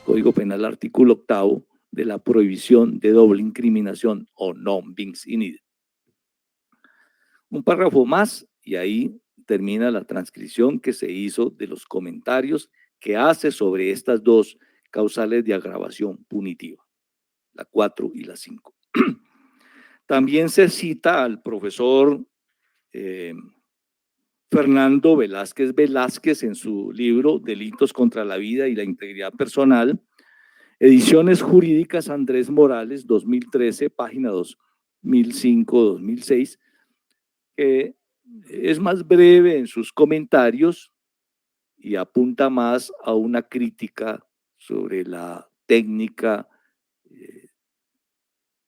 Código Penal, artículo 8, de la prohibición de doble incriminación o non bis in idem. Un párrafo más y ahí termina la transcripción que se hizo de los comentarios que hace sobre estas dos causales de agravación punitiva, la 4 y la 5. También se cita al profesor Fernando Velázquez en su libro Delitos contra la vida y la integridad personal, Ediciones Jurídicas Andrés Morales, 2013, página 2005-2006, que es más breve en sus comentarios y apunta más a una crítica sobre la técnica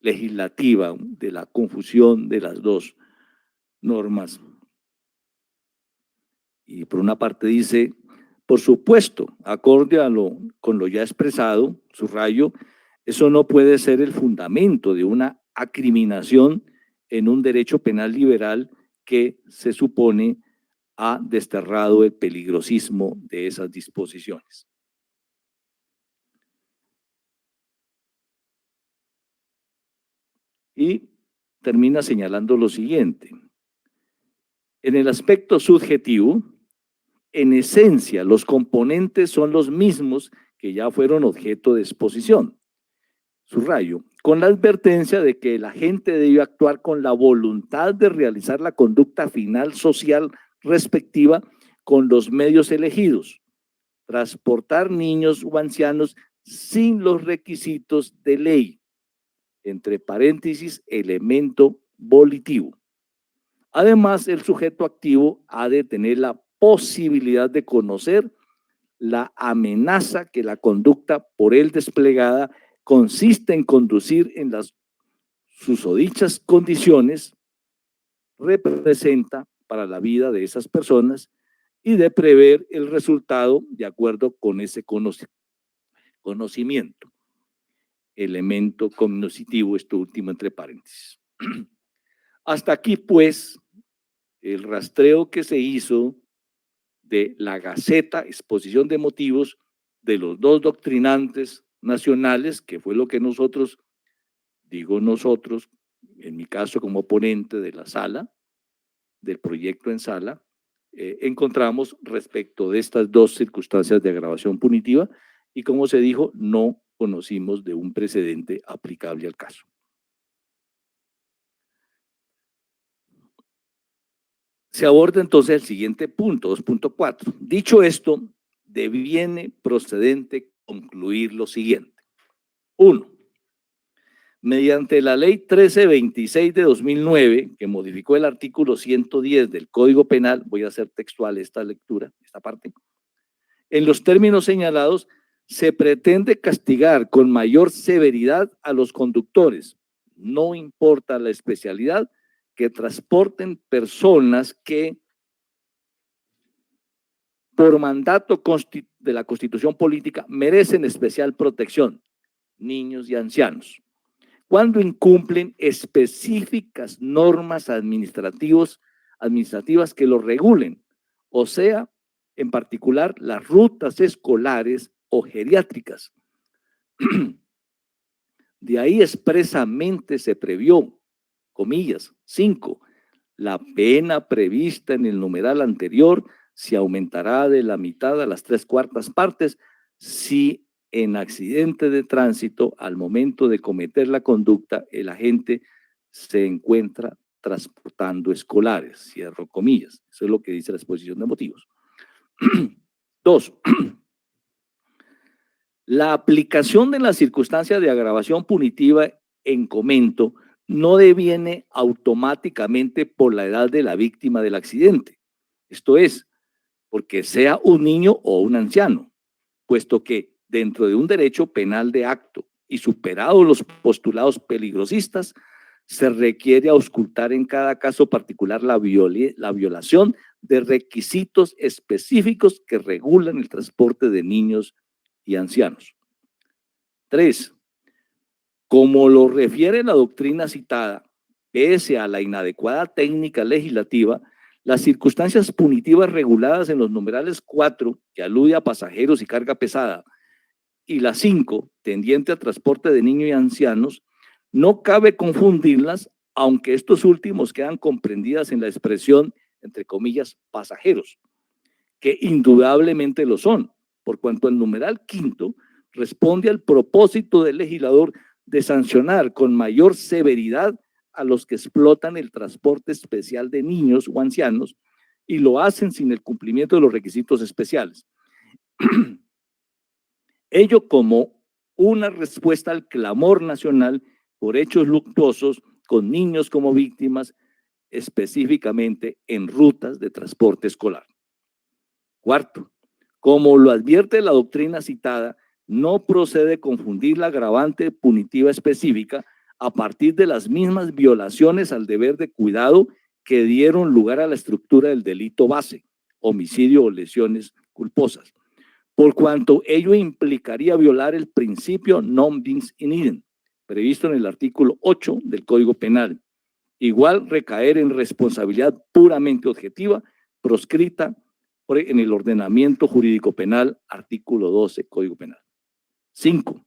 legislativa de la confusión de las dos normas. Y por una parte dice, por supuesto, acorde con lo ya expresado, subrayo, eso no puede ser el fundamento de una acriminación en un derecho penal liberal que se supone ha desterrado el peligrosismo de esas disposiciones. Y termina señalando lo siguiente. En el aspecto subjetivo, en esencia, los componentes son los mismos que ya fueron objeto de exposición. Subrayo, con la advertencia de que el agente debe actuar con la voluntad de realizar la conducta final social respectiva con los medios elegidos, transportar niños o ancianos sin los requisitos de ley, entre paréntesis, elemento volitivo. Además, el sujeto activo ha de tener la posibilidad de conocer la amenaza que la conducta por él desplegada consiste en conducir en las susodichas condiciones representa para la vida de esas personas y de prever el resultado de acuerdo con ese conocimiento. Elemento cognoscitivo, esto último entre paréntesis. Hasta aquí, pues, el rastreo que se hizo de la Gaceta, exposición de motivos de los dos doctrinantes nacionales, que fue lo que nosotros, digo nosotros, en mi caso como ponente de la sala, del proyecto en sala, encontramos respecto de estas dos circunstancias de agravación punitiva y, como se dijo, no conocimos de un precedente aplicable al caso. Se aborda entonces el siguiente punto, 2.4. Dicho esto, deviene procedente concluir lo siguiente. 1. Mediante la ley 1326 de 2009, que modificó el artículo 110 del Código Penal, voy a hacer textual esta lectura, esta parte, en los términos señalados, se pretende castigar con mayor severidad a los conductores, no importa la especialidad, que transporten personas que por mandato de la Constitución Política merecen especial protección, niños y ancianos, cuando incumplen específicas normas administrativas que lo regulen, o sea, en particular las rutas escolares o geriátricas. De ahí expresamente se previó, comillas, 5, la pena prevista en el numeral anterior se aumentará de la mitad a las 3/4 partes si en accidente de tránsito al momento de cometer la conducta el agente se encuentra transportando escolares, cierro comillas. Eso es lo que dice la exposición de motivos. 2. La aplicación de la circunstancia de agravación punitiva en comento no deviene automáticamente por la edad de la víctima del accidente. Esto es, porque sea un niño o un anciano, puesto que dentro de un derecho penal de acto y superados los postulados peligrosistas, se requiere auscultar en cada caso particular la violación de requisitos específicos que regulan el transporte de niños y ancianos. 3. Como lo refiere la doctrina citada, pese a la inadecuada técnica legislativa, las circunstancias punitivas reguladas en los numerales 4, que alude a pasajeros y carga pesada, y la 5, tendiente a transporte de niños y ancianos, no cabe confundirlas, aunque estos últimos quedan comprendidas en la expresión, entre comillas, pasajeros, que indudablemente lo son, por cuanto el numeral 5 responde al propósito del legislador de sancionar con mayor severidad a los que explotan el transporte especial de niños o ancianos y lo hacen sin el cumplimiento de los requisitos especiales. Ello como una respuesta al clamor nacional por hechos luctuosos con niños como víctimas, específicamente en rutas de transporte escolar. Cuarto, como lo advierte la doctrina citada, no procede confundir la agravante punitiva específica a partir de las mismas violaciones al deber de cuidado que dieron lugar a la estructura del delito base, homicidio o lesiones culposas, por cuanto ello implicaría violar el principio non bis in idem, previsto en el artículo 8 del Código Penal, igual recaer en responsabilidad puramente objetiva, proscrita en el ordenamiento jurídico penal, artículo 12, Código Penal. 5.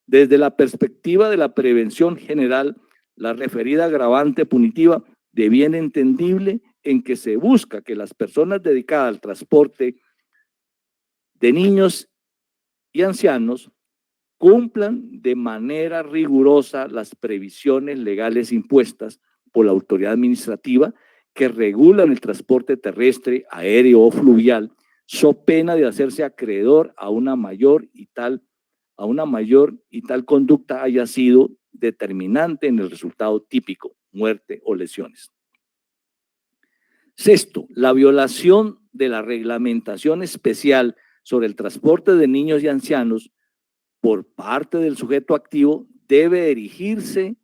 Desde la perspectiva de la prevención general, la referida agravante punitiva de bien entendible en que se busca que las personas dedicadas al transporte de niños y ancianos cumplan de manera rigurosa las previsiones legales impuestas por la autoridad administrativa que regulan el transporte terrestre, aéreo o fluvial, so pena de hacerse acreedor a una mayor y tal conducta haya sido determinante en el resultado típico, muerte o lesiones. Sexto, la violación de la reglamentación especial sobre el transporte de niños y ancianos por parte del sujeto activo debe erigirse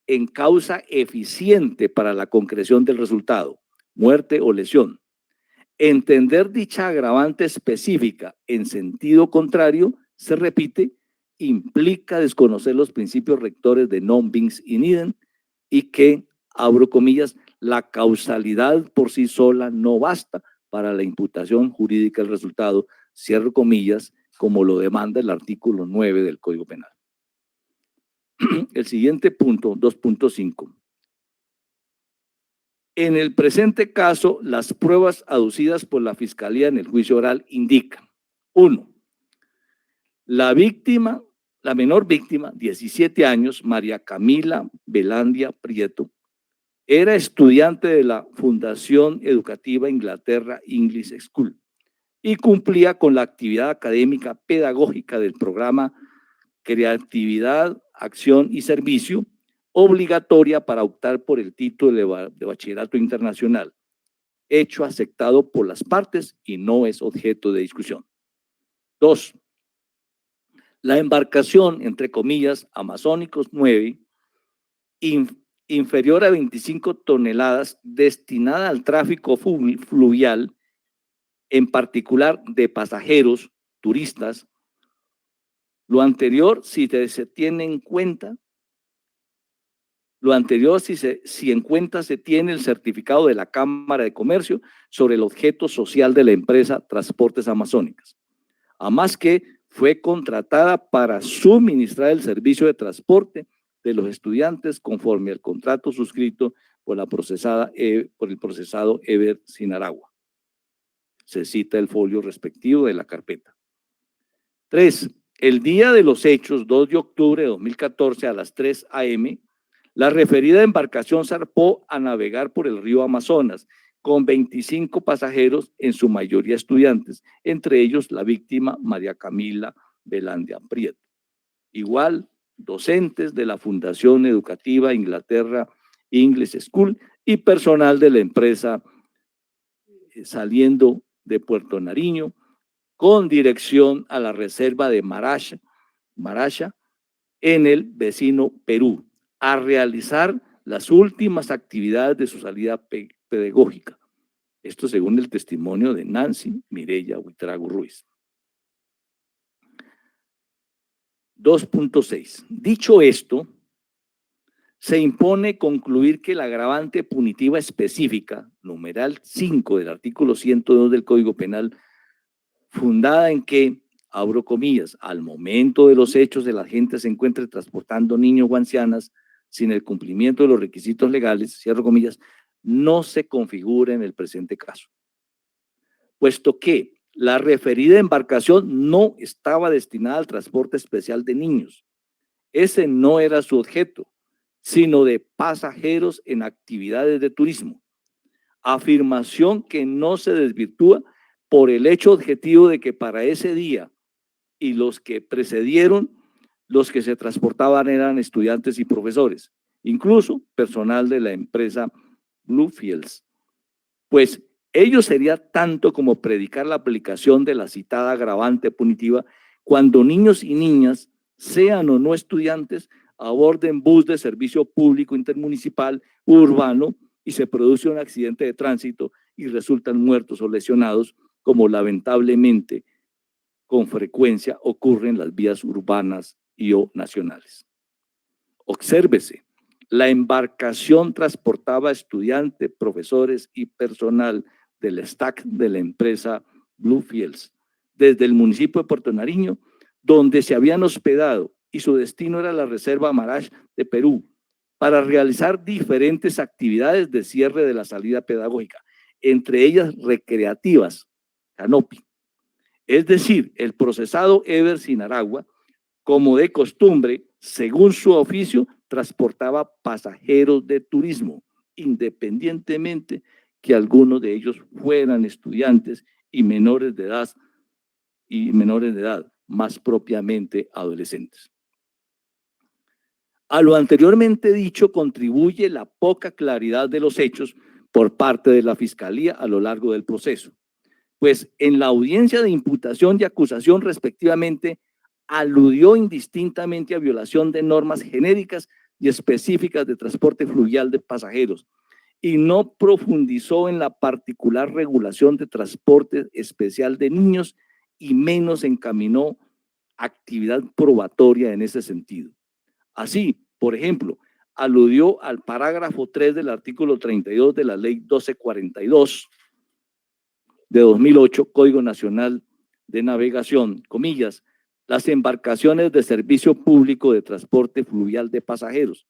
en causa eficiente para la concreción del resultado, muerte o lesión. Entender dicha agravante específica en sentido contrario, se repite, implica desconocer los principios rectores de non bis in idem y que, abro comillas, la causalidad por sí sola no basta para la imputación jurídica del resultado, cierro comillas, como lo demanda el artículo 9 del Código Penal. El siguiente punto, 2.5. En el presente caso, las pruebas aducidas por la Fiscalía en el juicio oral indican: 1. La menor víctima, 17 años, María Camila Velandia Prieto, era estudiante de la Fundación Educativa Inglaterra English School y cumplía con la actividad académica pedagógica del programa Creatividad, Acción y Servicio, obligatoria para optar por el título de bachillerato internacional, hecho aceptado por las partes y no es objeto de discusión. 2. La embarcación, entre comillas, Amazónicos 9, inferior a 25 toneladas, destinada al tráfico fluvial, en particular de pasajeros, turistas. Lo anterior, si se tiene en cuenta, si en cuenta se tiene el certificado de la Cámara de Comercio sobre el objeto social de la empresa Transportes Amazónicas. Además que fue contratada para suministrar el servicio de transporte de los estudiantes conforme al contrato suscrito por el procesado Ever Sinaragua. Se cita el folio respectivo de la carpeta. 3. El día de los hechos, 2 de octubre de 2014 a las 3 a.m., la referida embarcación zarpó a navegar por el río Amazonas con 25 pasajeros, en su mayoría estudiantes, entre ellos la víctima María Camila Velandia Prieto. Igual, docentes de la Fundación Educativa Inglaterra English School y personal de la empresa saliendo de Puerto Nariño con dirección a la reserva de Maracha en el vecino Perú, a realizar las últimas actividades de su salida pedagógica. Esto según el testimonio de Nancy Mireya Huitrago Ruiz. 2.6. Dicho esto, se impone concluir que la agravante punitiva específica, numeral 5 del artículo 102 del Código Penal, fundada en que, abro comillas, al momento de los hechos el agente se encuentre transportando niños o ancianas sin el cumplimiento de los requisitos legales, cierro comillas, no se configura en el presente caso, puesto que la referida embarcación no estaba destinada al transporte especial de niños. Ese no era su objeto, sino de pasajeros en actividades de turismo. Afirmación que no se desvirtúa por el hecho objetivo de que para ese día y los que precedieron, los que se transportaban eran estudiantes y profesores, incluso personal de la empresa Bluefields, pues ello sería tanto como predicar la aplicación de la citada agravante punitiva cuando niños y niñas, sean o no estudiantes, aborden bus de servicio público intermunicipal urbano y se produce un accidente de tránsito y resultan muertos o lesionados, como lamentablemente con frecuencia ocurre en las vías urbanas y o nacionales. Obsérvese, la embarcación transportaba estudiantes, profesores y personal del staff de la empresa Bluefields desde el municipio de Puerto Nariño, donde se habían hospedado, y su destino era la Reserva Marash de Perú, para realizar diferentes actividades de cierre de la salida pedagógica, entre ellas recreativas, canopy. Es decir, el procesado Ever Sinaragua, como de costumbre, según su oficio, transportaba pasajeros de turismo, independientemente que algunos de ellos fueran estudiantes y menores de edad, más propiamente adolescentes. A lo anteriormente dicho contribuye la poca claridad de los hechos por parte de la Fiscalía a lo largo del proceso, pues en la audiencia de imputación y acusación respectivamente aludió indistintamente a violación de normas genéricas y específicas de transporte fluvial de pasajeros y no profundizó en la particular regulación de transporte especial de niños y menos encaminó actividad probatoria en ese sentido. Así, por ejemplo, aludió al parágrafo 3 del artículo 32 de la Ley 1242 de 2008, Código Nacional de Navegación, comillas, las embarcaciones de servicio público de transporte fluvial de pasajeros,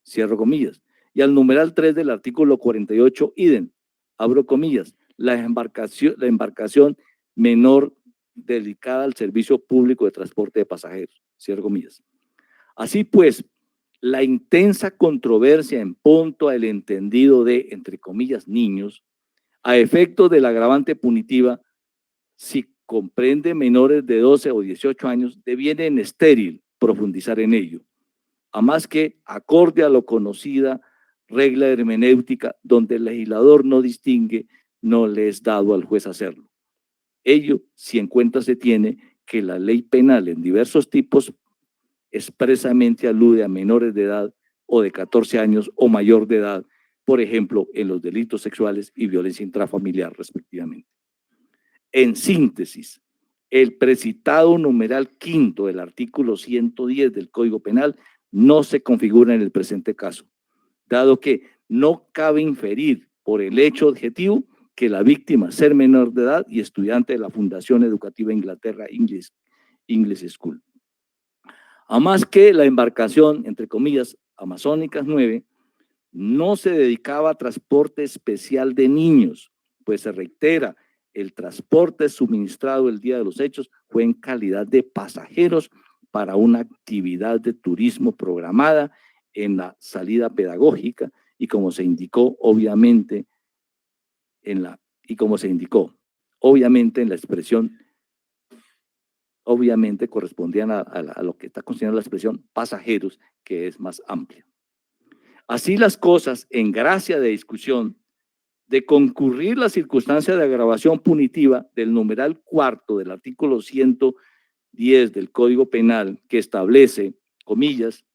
cierro comillas, y al numeral 3 del artículo 48, idem, abro comillas, la embarcación menor dedicada al servicio público de transporte de pasajeros, cierro comillas. Así pues, la intensa controversia en punto al entendido de, entre comillas, niños, a efectos de la agravante punitiva, si comprende menores de 12 o 18 años, deviene en estéril profundizar en ello, a más que acorde a lo conocida regla hermenéutica, donde el legislador no distingue, no le es dado al juez hacerlo. Ello, si en cuenta se tiene que la ley penal en diversos tipos expresamente alude a menores de edad o de 14 años o mayor de edad, por ejemplo, en los delitos sexuales y violencia intrafamiliar, respectivamente. En síntesis, el precitado numeral quinto del artículo 110 del Código Penal no se configura en el presente caso, dado que no cabe inferir por el hecho objetivo que la víctima ser menor de edad y estudiante de la Fundación Educativa Inglaterra English School. A más que la embarcación, entre comillas, Amazónicas 9, no se dedicaba a transporte especial de niños, pues se reitera, el transporte suministrado el día de los hechos fue en calidad de pasajeros para una actividad de turismo programada en la salida pedagógica y como se indicó, obviamente, en la expresión, obviamente correspondían a lo que está considerando la expresión pasajeros, que es más amplia. Así las cosas, en gracia de discusión, de concurrir la circunstancia de agravación punitiva del numeral cuarto del artículo 110 del Código Penal, que establece, comillas,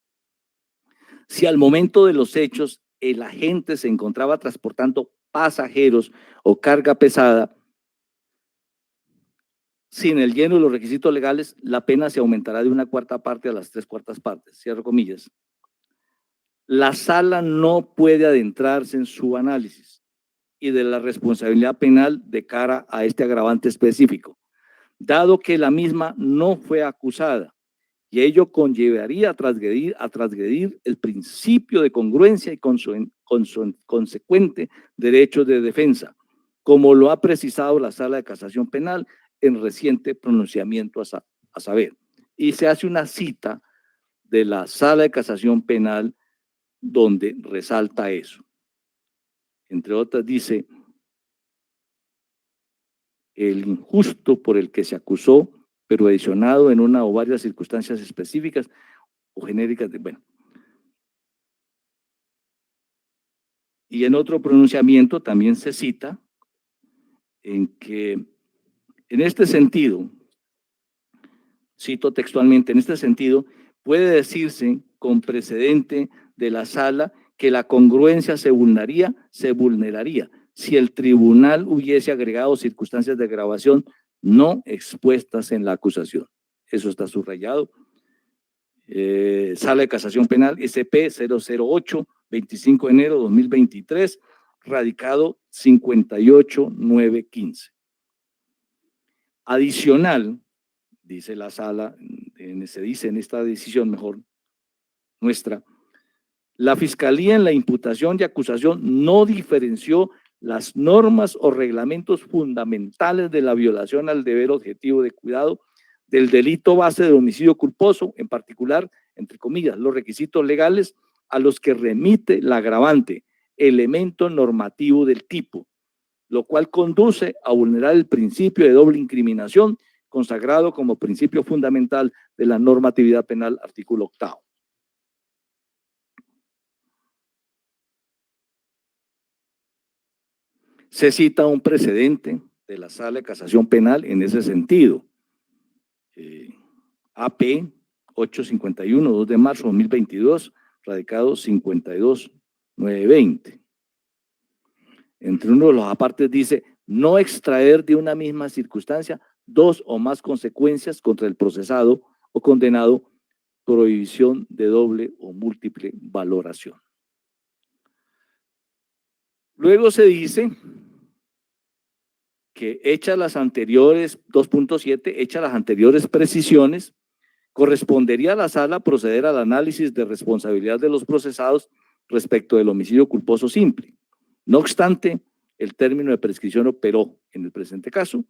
si al momento de los hechos el agente se encontraba transportando pasajeros o carga pesada sin el lleno de los requisitos legales, la pena se aumentará de 1/4 parte a las 3/4 partes, cierro comillas. La sala no puede adentrarse en su análisis y de la responsabilidad penal de cara a este agravante específico, dado que la misma no fue acusada, y ello conllevaría a transgredir el principio de congruencia y consecuente derecho de defensa, como lo ha precisado la Sala de Casación Penal en reciente pronunciamiento a saber. Y se hace una cita de la Sala de Casación Penal donde resalta eso. Entre otras dice, el injusto por el que se acusó, pero adicionado en una o varias circunstancias específicas o genéricas bueno. Y en otro pronunciamiento también se cita en que en este sentido, cito textualmente, en este sentido, puede decirse con precedente de la sala que la congruencia se vulneraría si el tribunal hubiese agregado circunstancias de agravación no expuestas en la acusación. Eso está subrayado. Sala de Casación Penal SP 008, 25 de enero de 2023, radicado 58915. Adicional, dice la sala, se dice en esta decisión mejor nuestra, la Fiscalía en la imputación y acusación no diferenció las normas o reglamentos fundamentales de la violación al deber objetivo de cuidado del delito base de homicidio culposo, en particular, entre comillas, los requisitos legales a los que remite la agravante, elemento normativo del tipo, lo cual conduce a vulnerar el principio de doble incriminación consagrado como principio fundamental de la normatividad penal, artículo 8º. Se cita un precedente de la Sala de Casación Penal en ese sentido. AP 851, 2 de marzo de 2022, radicado 52920. Entre uno de los apartes dice, no extraer de una misma circunstancia dos o más consecuencias contra el procesado o condenado, prohibición de doble o múltiple valoración. Luego se dice que hechas las anteriores, 2.7, hechas las anteriores precisiones, correspondería a la sala proceder al análisis de responsabilidad de los procesados respecto del homicidio culposo simple. No obstante, el término de prescripción operó en el presente caso,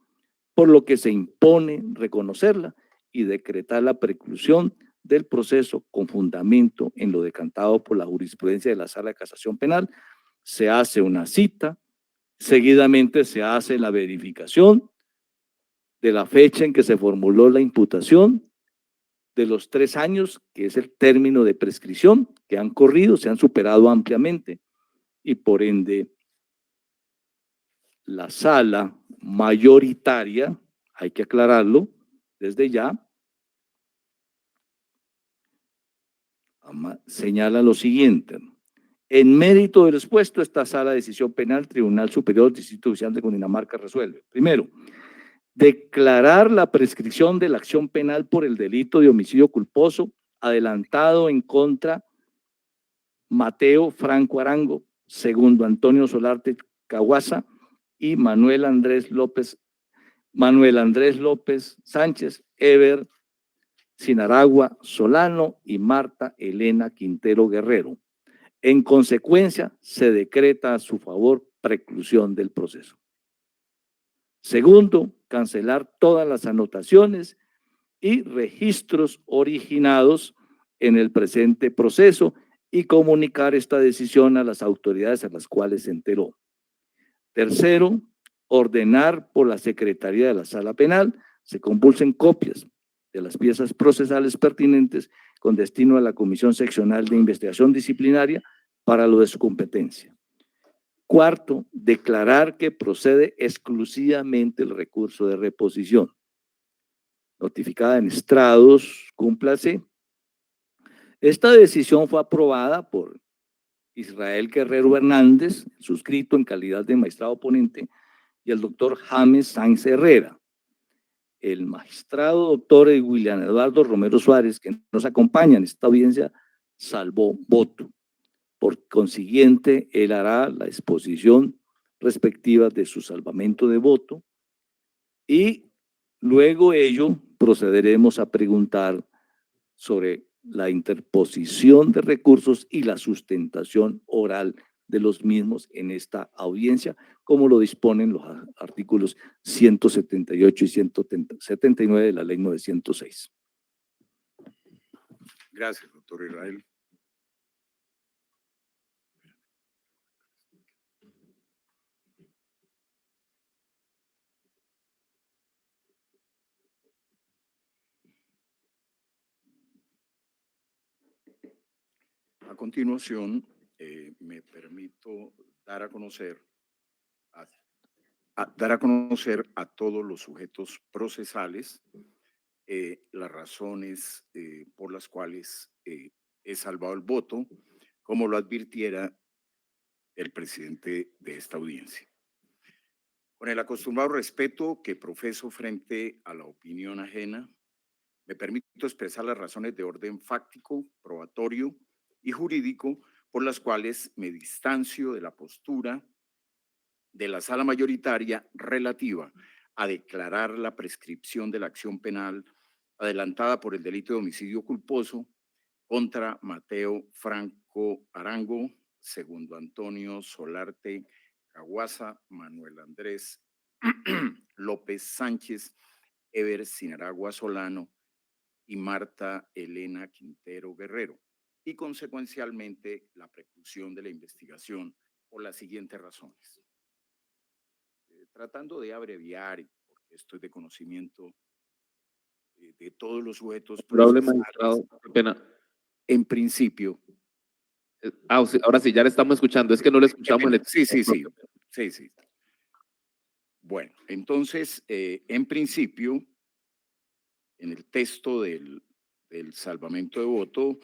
por lo que se impone reconocerla y decretar la preclusión del proceso con fundamento en lo decantado por la jurisprudencia de la Sala de Casación Penal. Se hace una cita, seguidamente se hace la verificación de la fecha en que se formuló la imputación, de los 3 años, que es el término de prescripción, que han corrido, se han superado ampliamente, y por ende la sala mayoritaria, hay que aclararlo desde ya, señala lo siguiente. En mérito del expuesto, esta sala de decisión penal, Tribunal Superior Distrito Judicial de Cundinamarca resuelve. Primero, declarar la prescripción de la acción penal por el delito de homicidio culposo adelantado en contra Mateo Franco Arango, segundo Antonio Solarte Caguasa y Manuel Andrés López Sánchez, Ever Sinaragua Solano y Marta Elena Quintero Guerrero. En consecuencia, se decreta a su favor preclusión del proceso. Segundo, cancelar todas las anotaciones y registros originados en el presente proceso y comunicar esta decisión a las autoridades a las cuales se enteró. Tercero, ordenar por la Secretaría de la Sala Penal se compulsen copias de las piezas procesales pertinentes con destino a la Comisión Seccional de Investigación Disciplinaria para lo de su competencia. Cuarto, declarar que procede exclusivamente el recurso de reposición. Notificada en estrados, cúmplase. Esta decisión fue aprobada por Israel Guerrero Hernández, suscrito en calidad de magistrado ponente, y el doctor James Sáenz Herrera. El magistrado doctor William Eduardo Romero Suárez, que nos acompaña en esta audiencia, salvó voto. Por consiguiente, él hará la exposición respectiva de su salvamento de voto y Luego ello, procederemos a preguntar sobre la interposición de recursos y la sustentación oral de los mismos en esta audiencia, como lo disponen los artículos 178 y 179 de la Ley 906. Gracias, doctor Israel. A continuación, me permito dar a conocer a todos los sujetos procesales las razones por las cuales he salvado el voto, como lo advirtiera el presidente de esta audiencia. Con el acostumbrado respeto que profeso frente a la opinión ajena, me permito expresar las razones de orden fáctico, probatorio y jurídico por las cuales me distancio de la postura de la sala mayoritaria relativa a declarar la prescripción de la acción penal adelantada por el delito de homicidio culposo contra Mateo Franco Arango, segundo Antonio Solarte Caguaza, Manuel Andrés López Sánchez, Ever Sinaragua Solano y Marta Elena Quintero Guerrero, y consecuencialmente la preclusión de la investigación por las siguientes razones. Tratando de abreviar, porque esto es de conocimiento de todos los sujetos procesales, qué pena. En principio. Ahora sí, ya le estamos escuchando, es que no le escuchamos. Sí. Bueno, entonces, en principio, en el texto del salvamento de voto,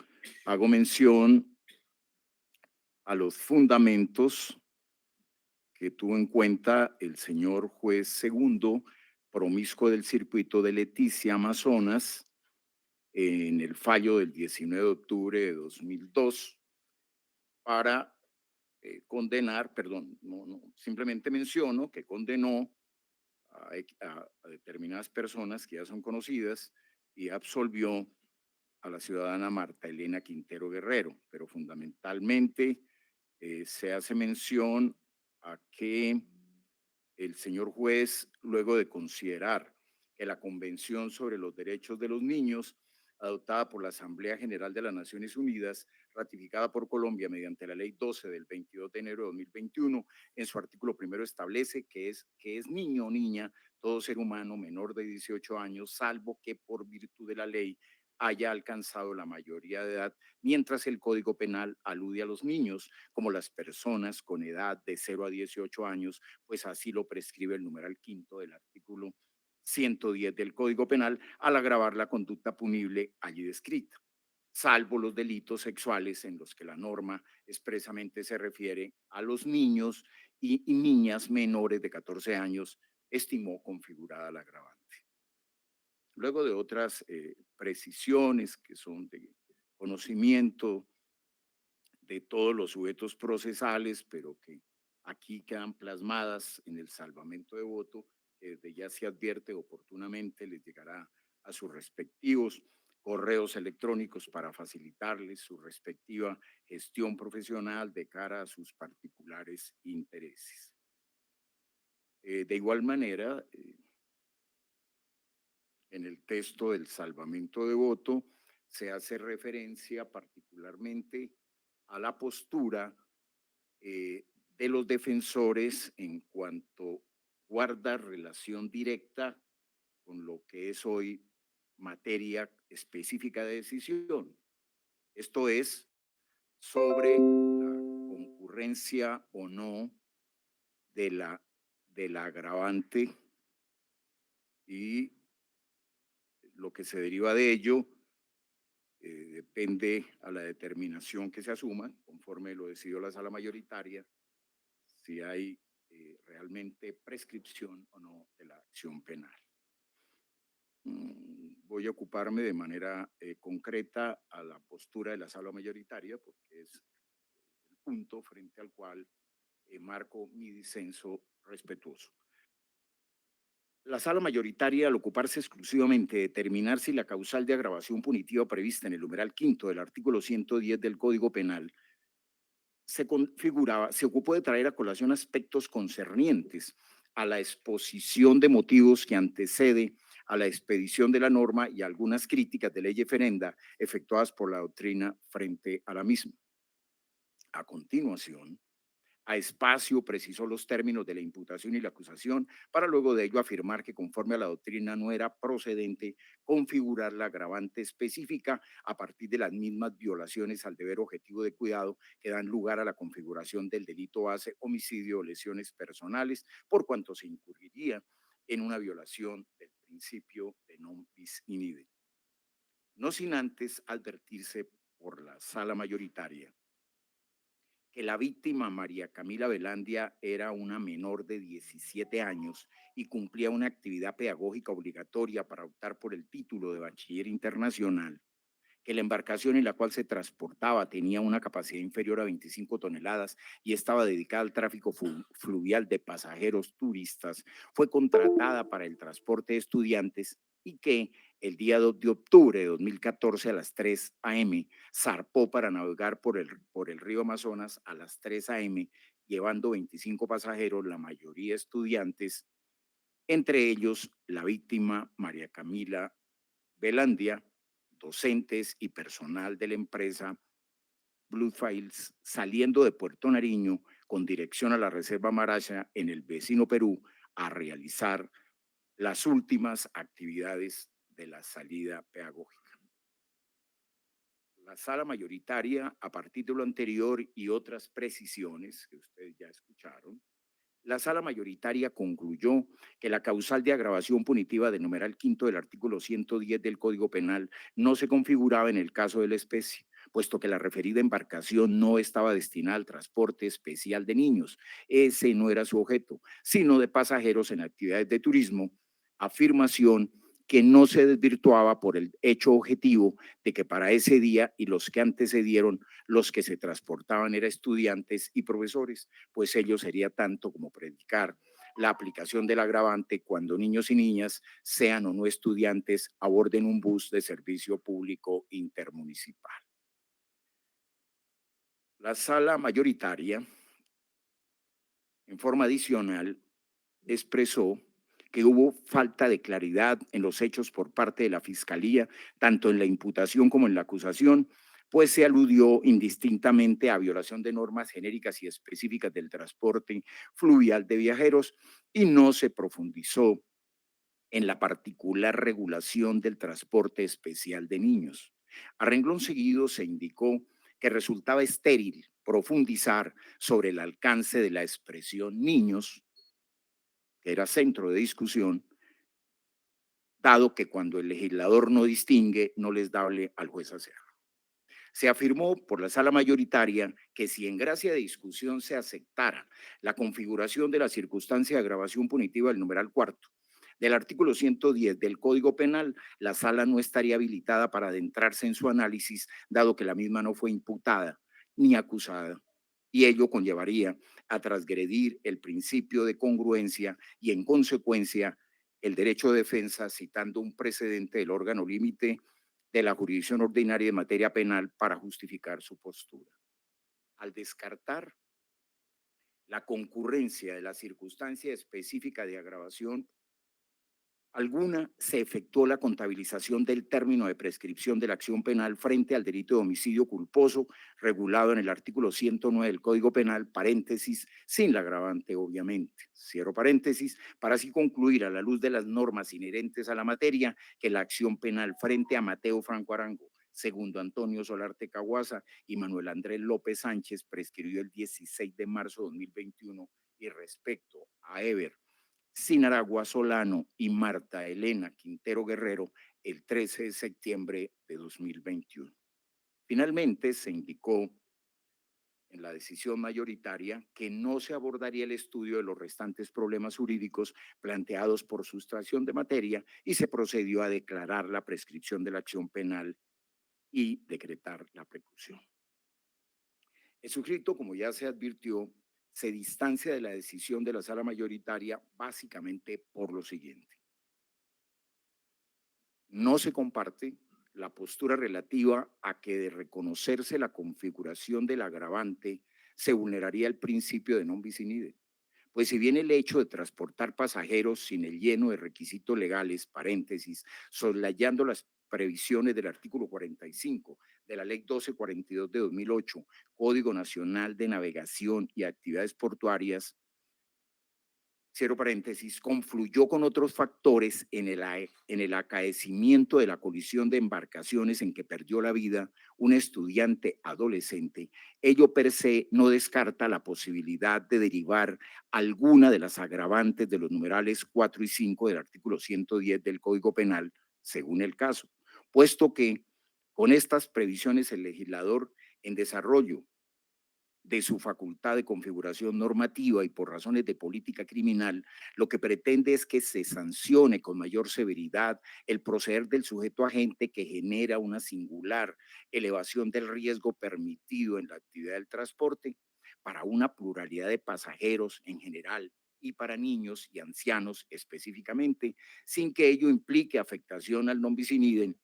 hago mención a los fundamentos que tuvo en cuenta el señor juez segundo, promiscuo del circuito de Leticia, Amazonas, en el fallo del 19 de octubre de 2002, para condenar, simplemente menciono que condenó a determinadas personas que ya son conocidas y absolvió a la ciudadana Marta Elena Quintero Guerrero, pero fundamentalmente se hace mención a que el señor juez, luego de considerar que la Convención sobre los Derechos de los Niños, adoptada por la Asamblea General de las Naciones Unidas, ratificada por Colombia mediante la Ley 12 del 22 de enero de 2021, en su artículo primero establece que es niño o niña todo ser humano menor de 18 años, salvo que por virtud de la ley haya alcanzado la mayoría de edad, mientras el Código Penal alude a los niños como las personas con edad de 0 a 18 años, pues así lo prescribe el numeral quinto del artículo 110 del Código Penal al agravar la conducta punible allí descrita, salvo los delitos sexuales en los que la norma expresamente se refiere a los niños y niñas menores de 14 años, estimó configurada la agravante. Luego de otras precisiones que son de conocimiento de todos los sujetos procesales, pero que aquí quedan plasmadas en el salvamento de voto, que desde ya se advierte oportunamente les llegará a sus respectivos correos electrónicos para facilitarles su respectiva gestión profesional de cara a sus particulares intereses. De igual manera, en el texto del salvamento de voto se hace referencia particularmente a la postura de los defensores en cuanto guarda relación directa con lo que es hoy materia específica de decisión. Esto es sobre la concurrencia o no de la agravante y lo que se deriva de ello depende a la determinación que se asuma, conforme lo decidió la sala mayoritaria, si hay realmente prescripción o no de la acción penal. Voy a ocuparme de manera concreta a la postura de la sala mayoritaria, porque es el punto frente al cual marco mi disenso respetuoso. La sala mayoritaria, al ocuparse exclusivamente de determinar si la causal de agravación punitiva prevista en el numeral quinto del artículo 110 del Código Penal se ocupó de traer a colación aspectos concernientes a la exposición de motivos que antecede a la expedición de la norma y algunas críticas de ley referenda efectuadas por la doctrina frente a la misma. A continuación, a espacio precisó los términos de la imputación y la acusación para luego de ello afirmar que conforme a la doctrina no era procedente configurar la agravante específica a partir de las mismas violaciones al deber objetivo de cuidado que dan lugar a la configuración del delito base, homicidio o lesiones personales, por cuanto se incurriría en una violación del principio de non bis in idem. No sin antes advertirse por la sala mayoritaria que la víctima María Camila Velandia era una menor de 17 años y cumplía una actividad pedagógica obligatoria para optar por el título de bachiller internacional, que la embarcación en la cual se transportaba tenía una capacidad inferior a 25 toneladas y estaba dedicada al tráfico fluvial de pasajeros turistas, fue contratada para el transporte de estudiantes y que el día 2 de octubre de 2014 a las 3 a.m. zarpó para navegar por el río Amazonas a las 3 a.m., llevando 25 pasajeros, la mayoría estudiantes, entre ellos la víctima María Camila Velandia, docentes y personal de la empresa Blue Files, saliendo de Puerto Nariño con dirección a la Reserva Maracha en el vecino Perú a realizar las últimas actividades de la salida pedagógica. La sala mayoritaria, a partir de lo anterior y otras precisiones que ustedes ya escucharon, la sala mayoritaria concluyó que la causal de agravación punitiva del numeral quinto del artículo 110 del Código Penal no se configuraba en el caso de la especie, puesto que la referida embarcación no estaba destinada al transporte especial de niños. Ese no era su objeto, sino de pasajeros en actividades de turismo, afirmación que no se desvirtuaba por el hecho objetivo de que para ese día y los que antecedieron, los que se transportaban eran estudiantes y profesores, pues ello sería tanto como predicar la aplicación del agravante cuando niños y niñas, sean o no estudiantes, aborden un bus de servicio público intermunicipal. La sala mayoritaria, en forma adicional, expresó que hubo falta de claridad en los hechos por parte de la Fiscalía, tanto en la imputación como en la acusación, pues se aludió indistintamente a violación de normas genéricas y específicas del transporte fluvial de viajeros y no se profundizó en la particular regulación del transporte especial de niños. A renglón seguido se indicó que resultaba estéril profundizar sobre el alcance de la expresión niños, que era centro de discusión, dado que cuando el legislador no distingue, no les dable al juez hacerlo. Se afirmó por la sala mayoritaria que si en gracia de discusión se aceptara la configuración de la circunstancia de agravación punitiva del numeral cuarto del artículo 110 del Código Penal, la sala no estaría habilitada para adentrarse en su análisis, dado que la misma no fue imputada ni acusada, y ello conllevaría a transgredir el principio de congruencia y, en consecuencia, el derecho de defensa, citando un precedente del órgano límite de la jurisdicción ordinaria de materia penal para justificar su postura. Al descartar la concurrencia de la circunstancia específica de agravación alguna, se efectuó la contabilización del término de prescripción de la acción penal frente al delito de homicidio culposo regulado en el artículo 109 del Código Penal, paréntesis, sin la agravante, obviamente. Cierro paréntesis, para así concluir a la luz de las normas inherentes a la materia que la acción penal frente a Mateo Franco Arango, segundo Antonio Solarte Caguaza y Manuel Andrés López Sánchez prescribió el 16 de marzo de 2021 y respecto a Ever Sinaragua Solano y Marta Elena Quintero Guerrero el 13 de septiembre de 2021. Finalmente, se indicó en la decisión mayoritaria que no se abordaría el estudio de los restantes problemas jurídicos planteados por sustracción de materia y se procedió a declarar la prescripción de la acción penal y decretar la preclusión. El suscrito, como ya se advirtió, se distancia de la decisión de la sala mayoritaria básicamente por lo siguiente. No se comparte la postura relativa a que de reconocerse la configuración del agravante se vulneraría el principio de non bis in idem. Pues si bien el hecho de transportar pasajeros sin el lleno de requisitos legales, paréntesis, soslayando las previsiones del artículo 45 de la Ley 1242 de 2008, Código Nacional de Navegación y Actividades Portuarias, cierro paréntesis, confluyó con otros factores en el acaecimiento de la colisión de embarcaciones en que perdió la vida un estudiante adolescente, ello per se no descarta la posibilidad de derivar alguna de las agravantes de los numerales 4 y 5 del artículo 110 del Código Penal, según el caso, puesto que con estas previsiones el legislador en desarrollo de su facultad de configuración normativa y por razones de política criminal, lo que pretende es que se sancione con mayor severidad el proceder del sujeto agente que genera una singular elevación del riesgo permitido en la actividad del transporte para una pluralidad de pasajeros en general y para niños y ancianos específicamente, sin que ello implique afectación al non bis in idem,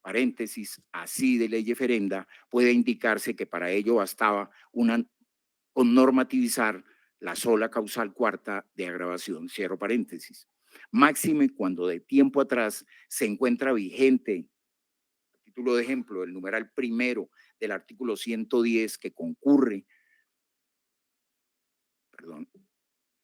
paréntesis, así de ley ferenda, puede indicarse que para ello bastaba con normativizar la sola causal cuarta de agravación, cierro paréntesis. Máxime cuando de tiempo atrás se encuentra vigente, a título de ejemplo, el numeral primero del artículo 110 que concurre,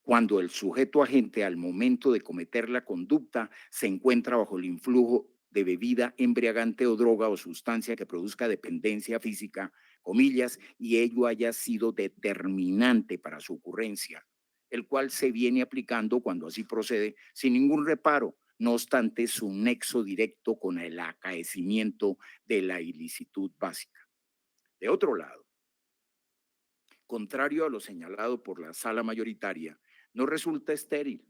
cuando el sujeto agente al momento de cometer la conducta se encuentra bajo el influjo de bebida embriagante o droga o sustancia que produzca dependencia física, comillas, y ello haya sido determinante para su ocurrencia, el cual se viene aplicando cuando así procede sin ningún reparo, no obstante su nexo directo con el acaecimiento de la ilicitud básica. De otro lado, contrario a lo señalado por la sala mayoritaria, no resulta estéril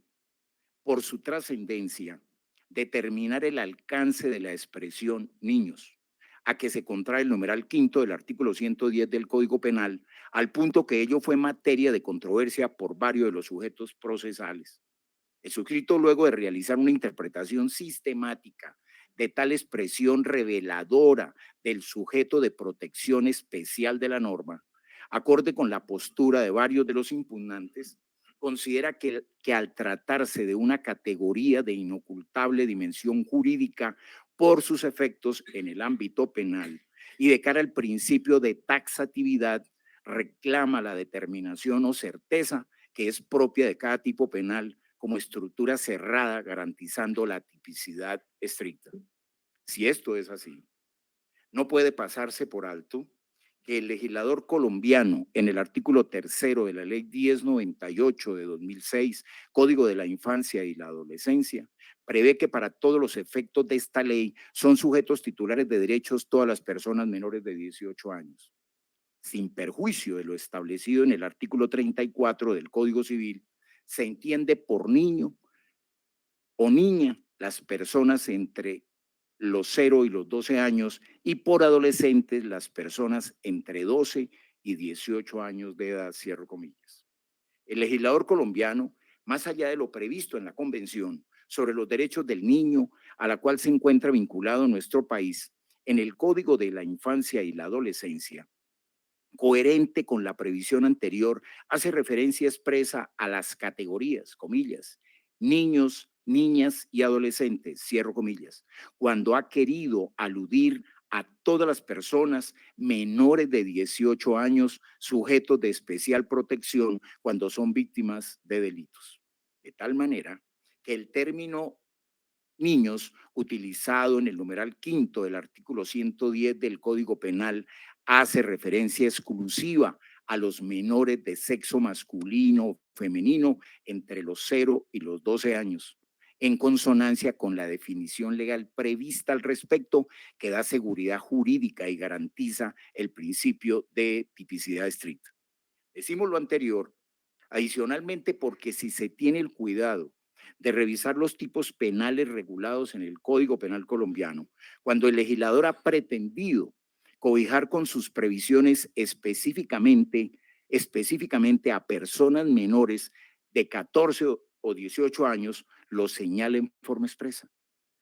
por su trascendencia determinar el alcance de la expresión niños, a que se contrae el numeral quinto del artículo 110 del Código Penal, al punto que ello fue materia de controversia por varios de los sujetos procesales. El suscrito, luego de realizar una interpretación sistemática de tal expresión reveladora del sujeto de protección especial de la norma, acorde con la postura de varios de los impugnantes, considera que al tratarse de una categoría de inocultable dimensión jurídica por sus efectos en el ámbito penal y de cara al principio de taxatividad, reclama la determinación o certeza que es propia de cada tipo penal como estructura cerrada, garantizando la tipicidad estricta. Si esto es así, no puede pasarse por alto que el legislador colombiano, en el artículo tercero de la Ley 1098 de 2006, Código de la Infancia y la Adolescencia, prevé que para todos los efectos de esta ley son sujetos titulares de derechos todas las personas menores de 18 años. Sin perjuicio de lo establecido en el artículo 34 del Código Civil, se entiende por niño o niña las personas entre los 0 y los 12 años y por adolescentes las personas entre 12 y 18 años de edad, cierro comillas. El legislador colombiano, más allá de lo previsto en la Convención sobre los Derechos del Niño, a la cual se encuentra vinculado nuestro país, en el Código de la Infancia y la Adolescencia, coherente con la previsión anterior, hace referencia expresa a las categorías, comillas, niños, niñas y adolescentes, cierro comillas, cuando ha querido aludir a todas las personas menores de 18 años sujetos de especial protección cuando son víctimas de delitos. De tal manera que el término niños, utilizado en el numeral quinto del artículo 110 del Código Penal, hace referencia exclusiva a los menores de sexo masculino o femenino entre los 0 y los 12 años, en consonancia con la definición legal prevista al respecto, que da seguridad jurídica y garantiza el principio de tipicidad estricta. Decimos lo anterior, adicionalmente, porque si se tiene el cuidado de revisar los tipos penales regulados en el Código Penal colombiano, cuando el legislador ha pretendido cobijar con sus previsiones específicamente específicamente a personas menores de 14 o 18 años, lo señala en forma expresa,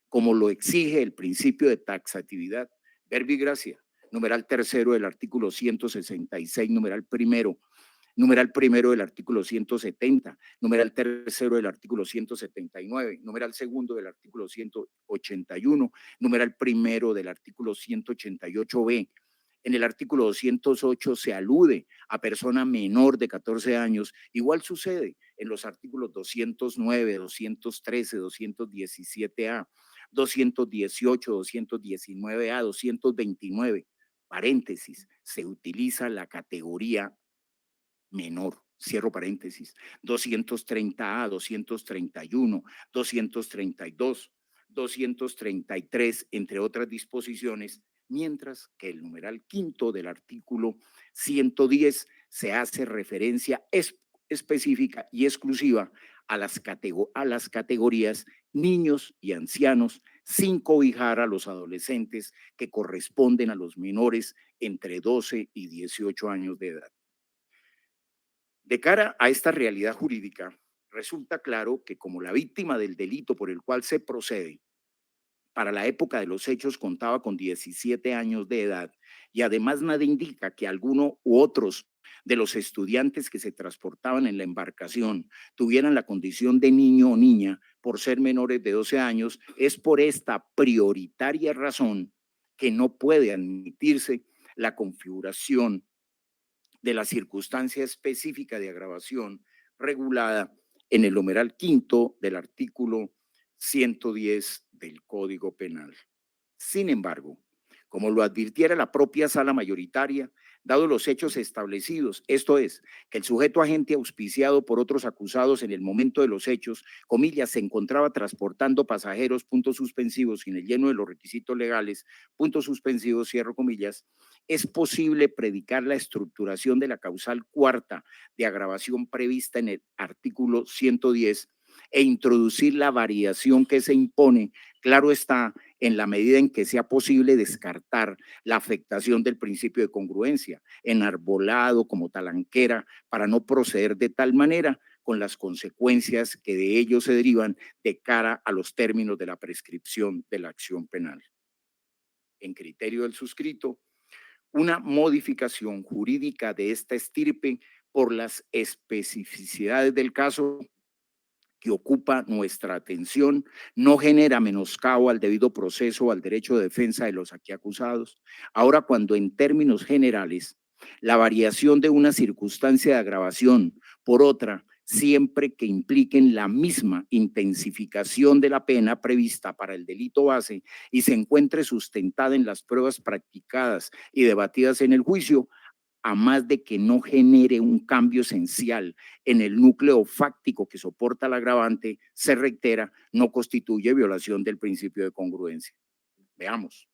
como lo exige el principio de taxatividad, verbi gracia, numeral tercero del artículo 166, numeral primero del artículo 170, numeral tercero del artículo 179, numeral segundo del artículo 181, numeral primero del artículo 188b. En el artículo 208 se alude a persona menor de 14 años. Igual sucede en los artículos 209, 213, 217A, 218, 219A, 229. Paréntesis, se utiliza la categoría menor, cierro paréntesis, 230A, 231, 232, 233, entre otras disposiciones, mientras que el numeral quinto del artículo 110 se hace referencia específica y exclusiva a las categorías niños y ancianos, sin cobijar a los adolescentes que corresponden a los menores entre 12 y 18 años de edad. De cara a esta realidad jurídica, resulta claro que como la víctima del delito por el cual se procede, para la época de los hechos contaba con 17 años de edad y además nada indica que alguno u otros de los estudiantes que se transportaban en la embarcación tuvieran la condición de niño o niña por ser menores de 12 años, es por esta prioritaria razón que no puede admitirse la configuración de la circunstancia específica de agravación regulada en el numeral quinto del artículo 110 del Código Penal. Sin embargo, como lo advirtiera la propia sala mayoritaria, dado los hechos establecidos, esto es, que el sujeto agente auspiciado por otros acusados en el momento de los hechos, comillas, se encontraba transportando pasajeros, puntos suspensivos, sin el lleno de los requisitos legales, puntos suspensivos, cierro comillas, es posible predicar la estructuración de la causal cuarta de agravación prevista en el artículo 110 e introducir la variación que se impone, claro está, en la medida en que sea posible descartar la afectación del principio de congruencia, enarbolado como talanquera, para no proceder de tal manera con las consecuencias que de ello se derivan de cara a los términos de la prescripción de la acción penal. En criterio del suscrito, una modificación jurídica de esta estirpe por las especificidades del caso que ocupa nuestra atención no genera menoscabo al debido proceso o al derecho de defensa de los aquí acusados. Ahora, cuando en términos generales la variación de una circunstancia de agravación por otra, siempre que impliquen la misma intensificación de la pena prevista para el delito base y se encuentre sustentada en las pruebas practicadas y debatidas en el juicio, a más de que no genere un cambio esencial en el núcleo fáctico que soporta el agravante, se reitera, no constituye violación del principio de congruencia. Veamos.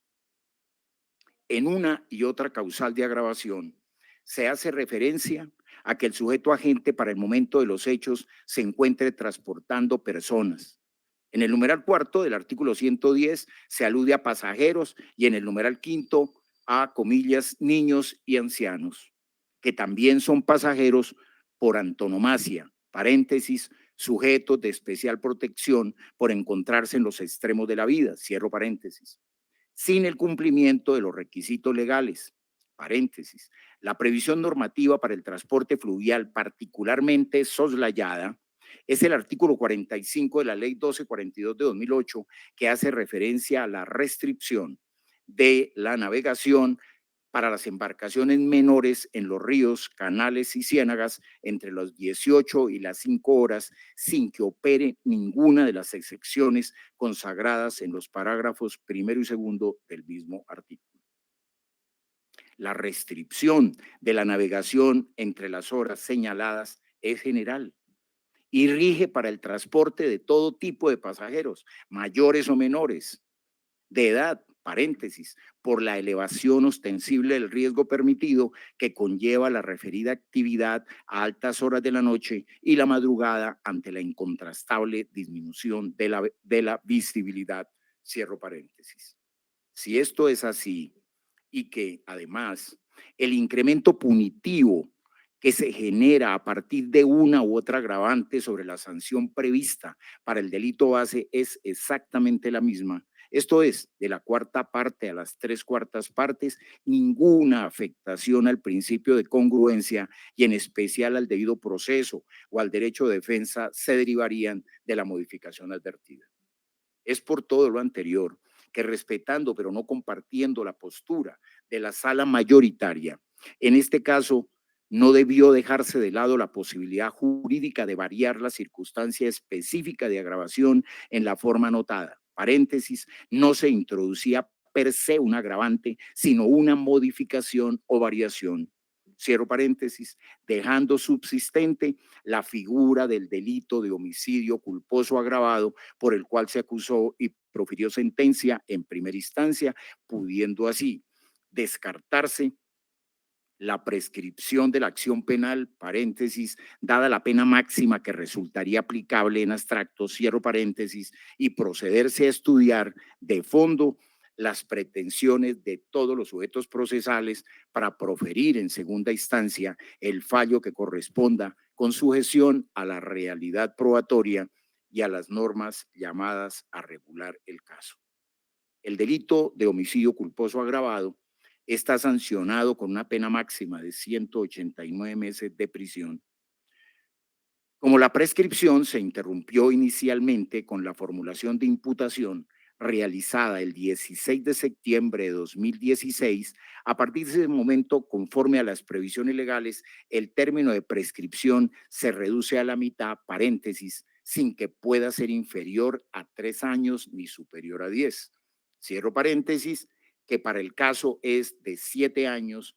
En una y otra causal de agravación, se hace referencia a que el sujeto agente para el momento de los hechos se encuentre transportando personas. En el numeral cuarto del artículo 110 se alude a pasajeros y en el numeral quinto a, comillas, niños y ancianos, que también son pasajeros por antonomasia, paréntesis, sujetos de especial protección por encontrarse en los extremos de la vida, cierro paréntesis, sin el cumplimiento de los requisitos legales, paréntesis. La previsión normativa para el transporte fluvial particularmente soslayada es el artículo 45 de la Ley 1242 de 2008, que hace referencia a la restricción de la navegación para las embarcaciones menores en los ríos, canales y ciénagas entre las 18 y las 5 horas sin que opere ninguna de las excepciones consagradas en los parágrafos primero y segundo del mismo artículo. La restricción de la navegación entre las horas señaladas es general y rige para el transporte de todo tipo de pasajeros, mayores o menores, de edad, paréntesis, por la elevación ostensible del riesgo permitido que conlleva la referida actividad a altas horas de la noche y la madrugada ante la incontrastable disminución de la visibilidad, cierro paréntesis. Si esto es así y que además el incremento punitivo que se genera a partir de una u otra agravante sobre la sanción prevista para el delito base es exactamente la misma. Esto es, de la cuarta parte a las 3/4 partes, ninguna afectación al principio de congruencia y en especial al debido proceso o al derecho de defensa se derivarían de la modificación advertida. Es por todo lo anterior que, respetando pero no compartiendo la postura de la sala mayoritaria, en este caso no debió dejarse de lado la posibilidad jurídica de variar la circunstancia específica de agravación en la forma anotada. Paréntesis, no se introducía per se un agravante, sino una modificación o variación. Cierro paréntesis, dejando subsistente la figura del delito de homicidio culposo agravado por el cual se acusó y profirió sentencia en primera instancia, pudiendo así descartarse la prescripción de la acción penal, paréntesis, dada la pena máxima que resultaría aplicable en abstracto, cierro paréntesis, y procederse a estudiar de fondo las pretensiones de todos los sujetos procesales para proferir en segunda instancia el fallo que corresponda con sujeción a la realidad probatoria y a las normas llamadas a regular el caso. El delito de homicidio culposo agravado está sancionado con una pena máxima de 189 meses de prisión. Como la prescripción se interrumpió inicialmente con la formulación de imputación realizada el 16 de septiembre de 2016, a partir de ese momento, conforme a las previsiones legales, el término de prescripción se reduce a la mitad, paréntesis, sin que pueda ser inferior a 3 años ni superior a 10. Cierro paréntesis, que para el caso es de 7 años,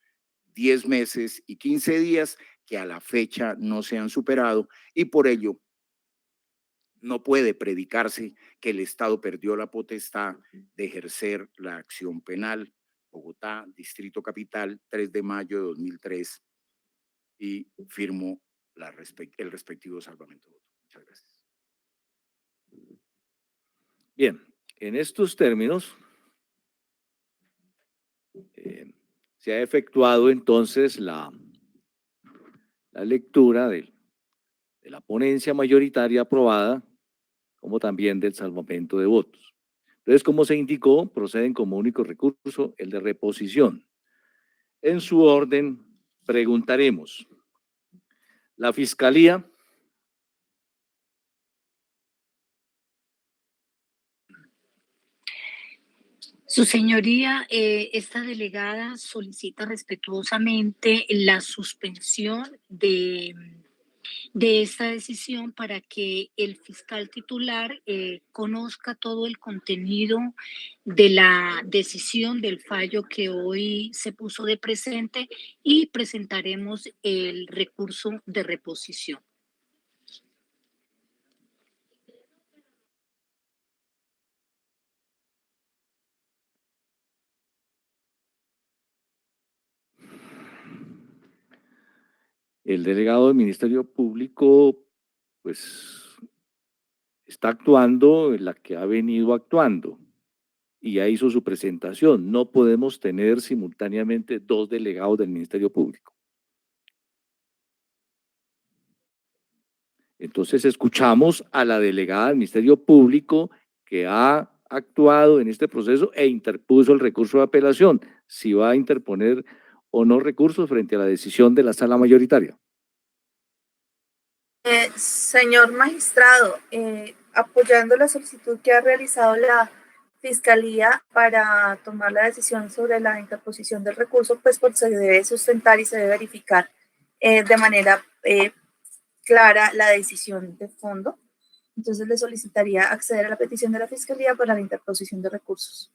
10 meses y 15 días, que a la fecha no se han superado, y por ello no puede predicarse que el Estado perdió la potestad de ejercer la acción penal. Bogotá, Distrito Capital, 3 de mayo de 2003, y firmo el respectivo salvamento de voto. Muchas gracias. Bien, en estos términos se ha efectuado entonces la lectura de la ponencia mayoritaria aprobada, como también del salvamento de votos. Entonces, como se indicó, proceden como único recurso el de reposición. En su orden, preguntaremos. La Fiscalía. Su señoría, esta delegada solicita respetuosamente la suspensión de esta decisión para que el fiscal titular conozca todo el contenido de la decisión del fallo que hoy se puso de presente y presentaremos el recurso de reposición. El delegado del Ministerio Público, pues, está actuando en la que ha venido actuando y ya hizo su presentación. No podemos tener simultáneamente 2 delegados del Ministerio Público. Entonces escuchamos a la delegada del Ministerio Público que ha actuado en este proceso e interpuso el recurso de apelación, si va a interponer o no recursos frente a la decisión de la sala mayoritaria. Señor magistrado, apoyando la solicitud que ha realizado la Fiscalía para tomar la decisión sobre la interposición del recurso, pues se debe sustentar y se debe verificar de manera clara la decisión de fondo. Entonces le solicitaría acceder a la petición de la Fiscalía para la interposición de recursos.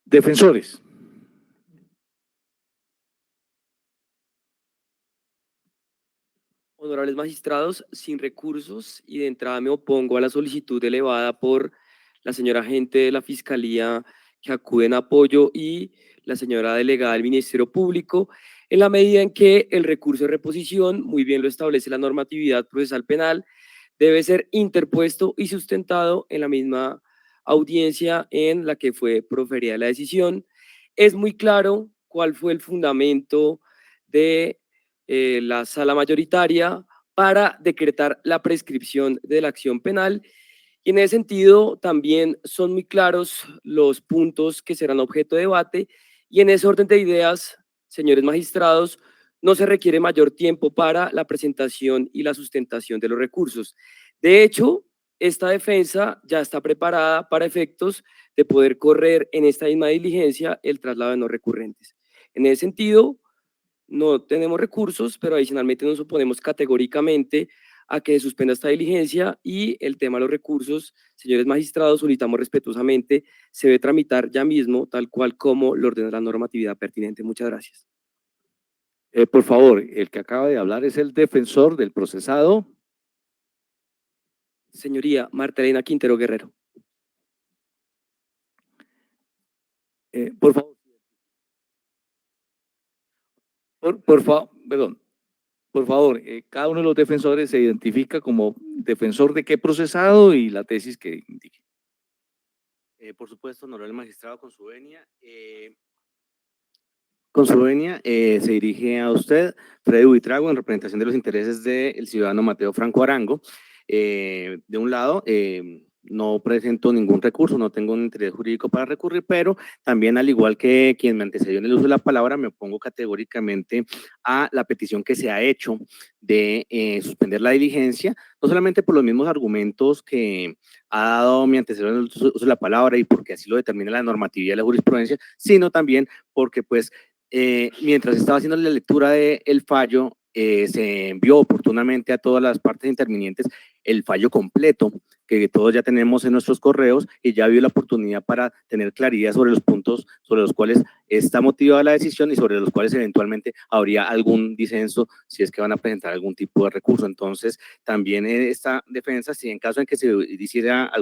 Defensores. Honorables magistrados, sin recursos y de entrada me opongo a la solicitud elevada por la señora agente de la Fiscalía que acude en apoyo y la señora delegada del Ministerio Público, en la medida en que el recurso de reposición, muy bien lo establece la normatividad procesal penal, debe ser interpuesto y sustentado en la misma audiencia en la que fue proferida la decisión. Es muy claro cuál fue el fundamento de la sala mayoritaria para decretar la prescripción de la acción penal, y en ese sentido también son muy claros los puntos que serán objeto de debate, y en ese orden de ideas, señores magistrados, no se requiere mayor tiempo para la presentación y la sustentación de los recursos. De hecho, esta defensa ya está preparada para efectos de poder correr en esta misma diligencia el traslado de no recurrentes. En ese sentido, no tenemos recursos, pero adicionalmente nos oponemos categóricamente a que se suspenda esta diligencia, y el tema de los recursos, señores magistrados, solicitamos respetuosamente, se debe tramitar ya mismo, tal cual como lo ordena la normatividad pertinente. Muchas gracias. Por favor, el que acaba de hablar es el defensor del procesado. Señoría Marta Elena Quintero Guerrero. Por favor. Perdón. Por favor, cada uno de los defensores se identifica como defensor de qué procesado y la tesis que indique. Por supuesto, honorable magistrado, con su venia. Se dirige a usted, Freddy Buitrago, en representación de los intereses del ciudadano Mateo Franco Arango. De un lado, no presento ningún recurso, no tengo un interés jurídico para recurrir, pero también, al igual que quien me antecedió en el uso de la palabra, me opongo categóricamente a la petición que se ha hecho de suspender la diligencia, no solamente por los mismos argumentos que ha dado mi antecedor en el uso de la palabra y porque así lo determina la normatividad de la jurisprudencia, sino también porque, pues, mientras estaba haciendo la lectura del fallo, se envió oportunamente a todas las partes intervinientes el fallo completo, que todos ya tenemos en nuestros correos, y ya vio la oportunidad para tener claridad sobre los puntos sobre los cuales está motivada la decisión y sobre los cuales eventualmente habría algún disenso si es que van a presentar algún tipo de recurso. Entonces, también esta defensa, si en caso en que se hiciera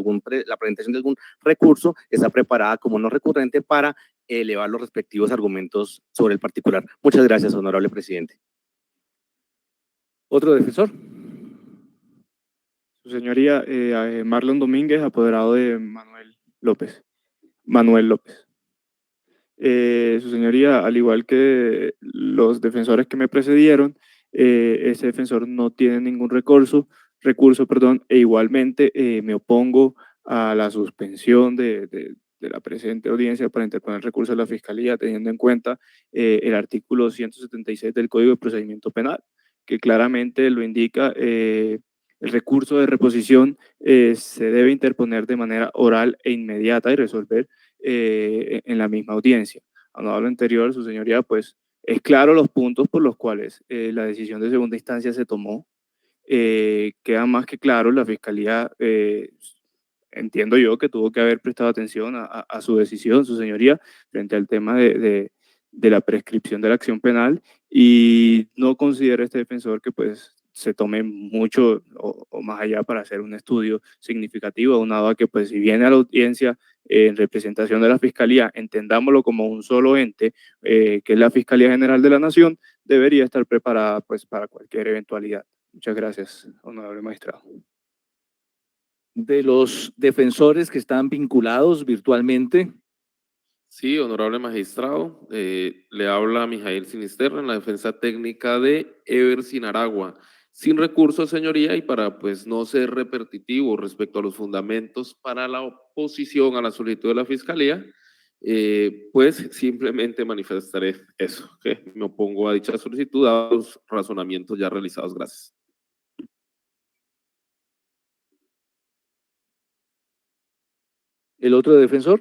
la presentación de algún recurso, está preparada como no recurrente para elevar los respectivos argumentos sobre el particular. Muchas gracias, honorable presidente. ¿Otro defensor? Su señoría, Marlon Domínguez, apoderado de Manuel López. Su señoría, al igual que los defensores que me precedieron, ese defensor no tiene ningún recurso, e igualmente me opongo a la suspensión de la presente audiencia para interponer recurso a la Fiscalía, teniendo en cuenta el artículo 176 del Código de Procedimiento Penal, que claramente lo indica. El recurso de reposición se debe interponer de manera oral e inmediata y resolver en la misma audiencia. A lo anterior, su señoría, pues es claro los puntos por los cuales la decisión de segunda instancia se tomó. Queda más que claro, la Fiscalía, entiendo yo que tuvo que haber prestado atención a su decisión, su señoría, frente al tema de la prescripción de la acción penal, y no considera este defensor que pues se tome mucho o más allá para hacer un estudio significativo, aunado a que pues si viene a la audiencia en representación de la Fiscalía, entendámoslo como un solo ente, que es la Fiscalía General de la Nación, debería estar preparada pues para cualquier eventualidad. Muchas gracias, honorable magistrado. De los defensores que están vinculados virtualmente. Sí, honorable magistrado, le habla Mijail Sinisterra en la defensa técnica de Ever Sinaragua. Sin recursos, señoría, y para pues no ser repetitivo respecto a los fundamentos para la oposición a la solicitud de la Fiscalía, pues simplemente manifestaré eso, que me opongo a dicha solicitud a los razonamientos ya realizados. Gracias. ¿El otro defensor?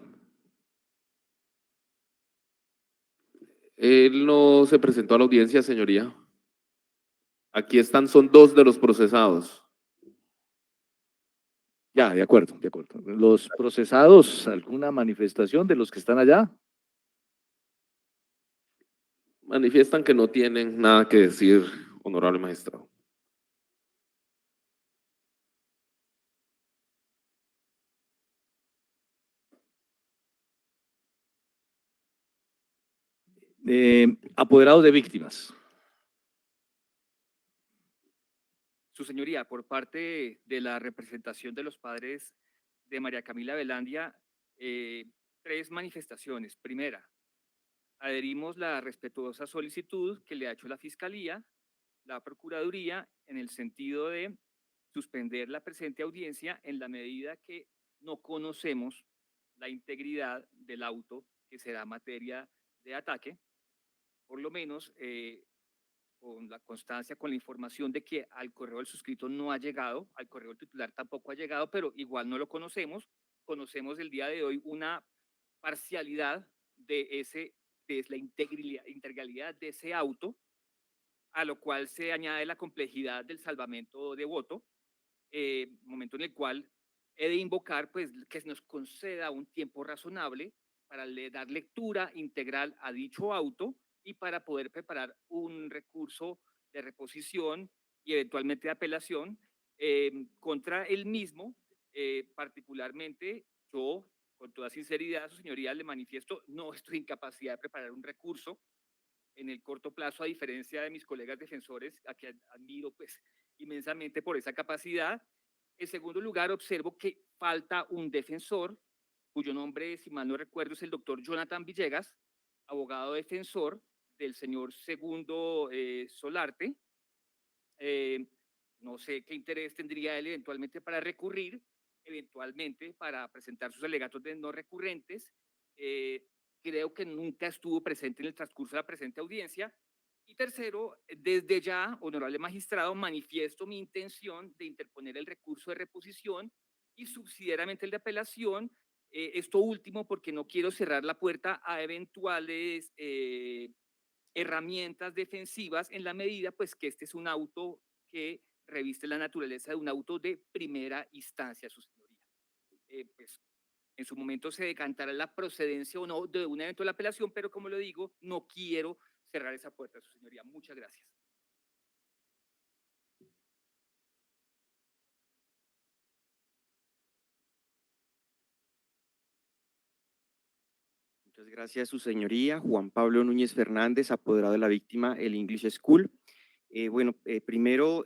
Él no se presentó a la audiencia, señoría. Aquí son dos de los procesados. Ya, de acuerdo, de acuerdo. ¿Los procesados, alguna manifestación de los que están allá? Manifiestan que no tienen nada que decir, honorable magistrado. Apoderados de víctimas. Su señoría, por parte de la representación de los padres de María Camila Velandia, 3 manifestaciones. Primera, adherimos la respetuosa solicitud que le ha hecho la Fiscalía, la Procuraduría, en el sentido de suspender la presente audiencia en la medida que no conocemos la integridad del auto que será materia de ataque, por lo menos con la constancia, con la información de que al correo del suscrito no ha llegado, al correo del titular tampoco ha llegado, pero igual no lo conocemos. Conocemos el día de hoy una parcialidad de la integralidad de ese auto, a lo cual se añade la complejidad del salvamento de voto, momento en el cual he de invocar pues, que nos conceda un tiempo razonable para dar lectura integral a dicho auto y para poder preparar un recurso de reposición y eventualmente de apelación contra el mismo. Particularmente, yo, con toda sinceridad, a su señoría le manifiesto, no estoy en capacidad de preparar un recurso en el corto plazo, a diferencia de mis colegas defensores, a quien admiro pues inmensamente por esa capacidad. En segundo lugar, observo que falta un defensor, cuyo nombre, si mal no recuerdo, es el doctor Jonathan Villegas, abogado defensor del señor Segundo Solarte. No sé qué interés tendría él eventualmente para recurrir, eventualmente para presentar sus alegatos de no recurrentes. Creo que nunca estuvo presente en el transcurso de la presente audiencia. Y tercero, desde ya, honorable magistrado, manifiesto mi intención de interponer el recurso de reposición y subsidiariamente el de apelación. Esto último porque no quiero cerrar la puerta a eventuales herramientas defensivas en la medida pues que este es un auto que reviste la naturaleza de un auto de primera instancia, su señoría. Pues en su momento se decantará la procedencia o no de un evento de la apelación, pero como lo digo, no quiero cerrar esa puerta, su señoría. Muchas gracias. Muchas gracias, su señoría. Juan Pablo Núñez Fernández, apoderado de la víctima, el English School. Primero,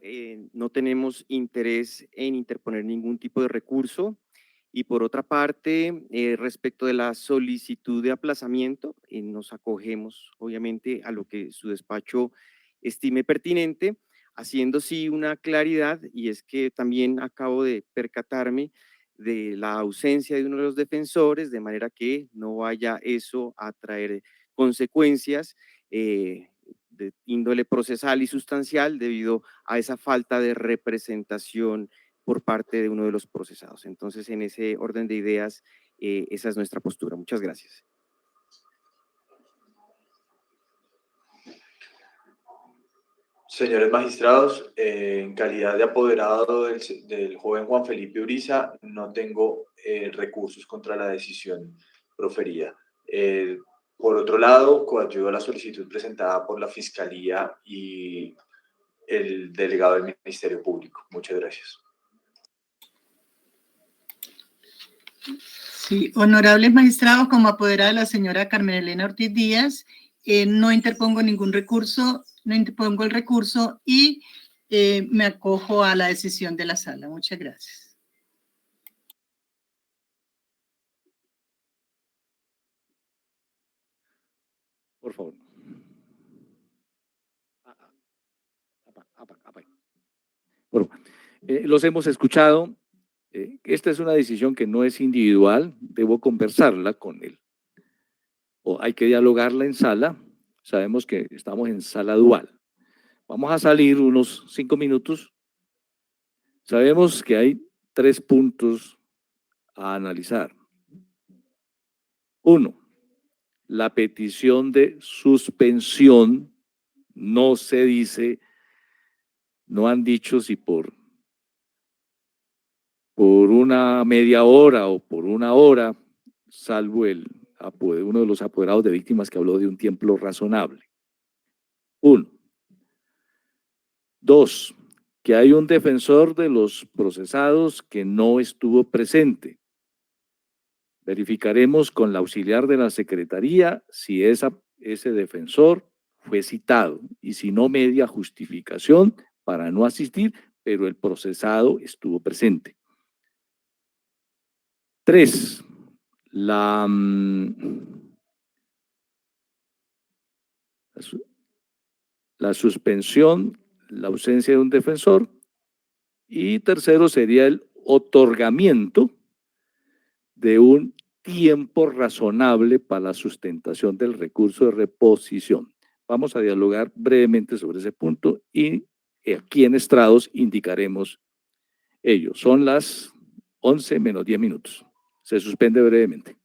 no tenemos interés en interponer ningún tipo de recurso. Y por otra parte, respecto de la solicitud de aplazamiento, nos acogemos obviamente a lo que su despacho estime pertinente, haciendo sí una claridad, y es que también acabo de percatarme de la ausencia de uno de los defensores, de manera que no vaya eso a traer consecuencias de índole procesal y sustancial debido a esa falta de representación por parte de uno de los procesados. Entonces, en ese orden de ideas, esa es nuestra postura. Muchas gracias. Señores magistrados, en calidad de apoderado del joven Juan Felipe Uriza, no tengo recursos contra la decisión proferida. Por otro lado, coadyuvo a la solicitud presentada por la Fiscalía y el delegado del Ministerio Público. Muchas gracias. Sí, honorables magistrados, como apoderada de la señora Carmen Elena Ortiz Díaz, no interpongo ningún recurso, no interpongo el recurso y me acojo a la decisión de la sala. Muchas gracias. Por favor. Bueno, los hemos escuchado. Esta es una decisión que no es individual, debo conversarla con él. O hay que dialogarla en sala. Sabemos que estamos en sala dual. Vamos a salir unos 5 minutos. Sabemos que hay 3 puntos a analizar. 1, la petición de suspensión. No se dice, no han dicho si por una media hora o por una hora, salvo uno de los apoderados de víctimas que habló de un tiempo razonable. 1. 2, que hay un defensor de los procesados que no estuvo presente. Verificaremos con la auxiliar de la Secretaría si ese defensor fue citado y si no media justificación para no asistir, pero el procesado estuvo presente. 3. La suspensión, la ausencia de un defensor. Y tercero sería el otorgamiento de un tiempo razonable para la sustentación del recurso de reposición. Vamos a dialogar brevemente sobre ese punto y aquí en estrados indicaremos ello. Son las 11 menos 10 minutos. Se suspende brevemente.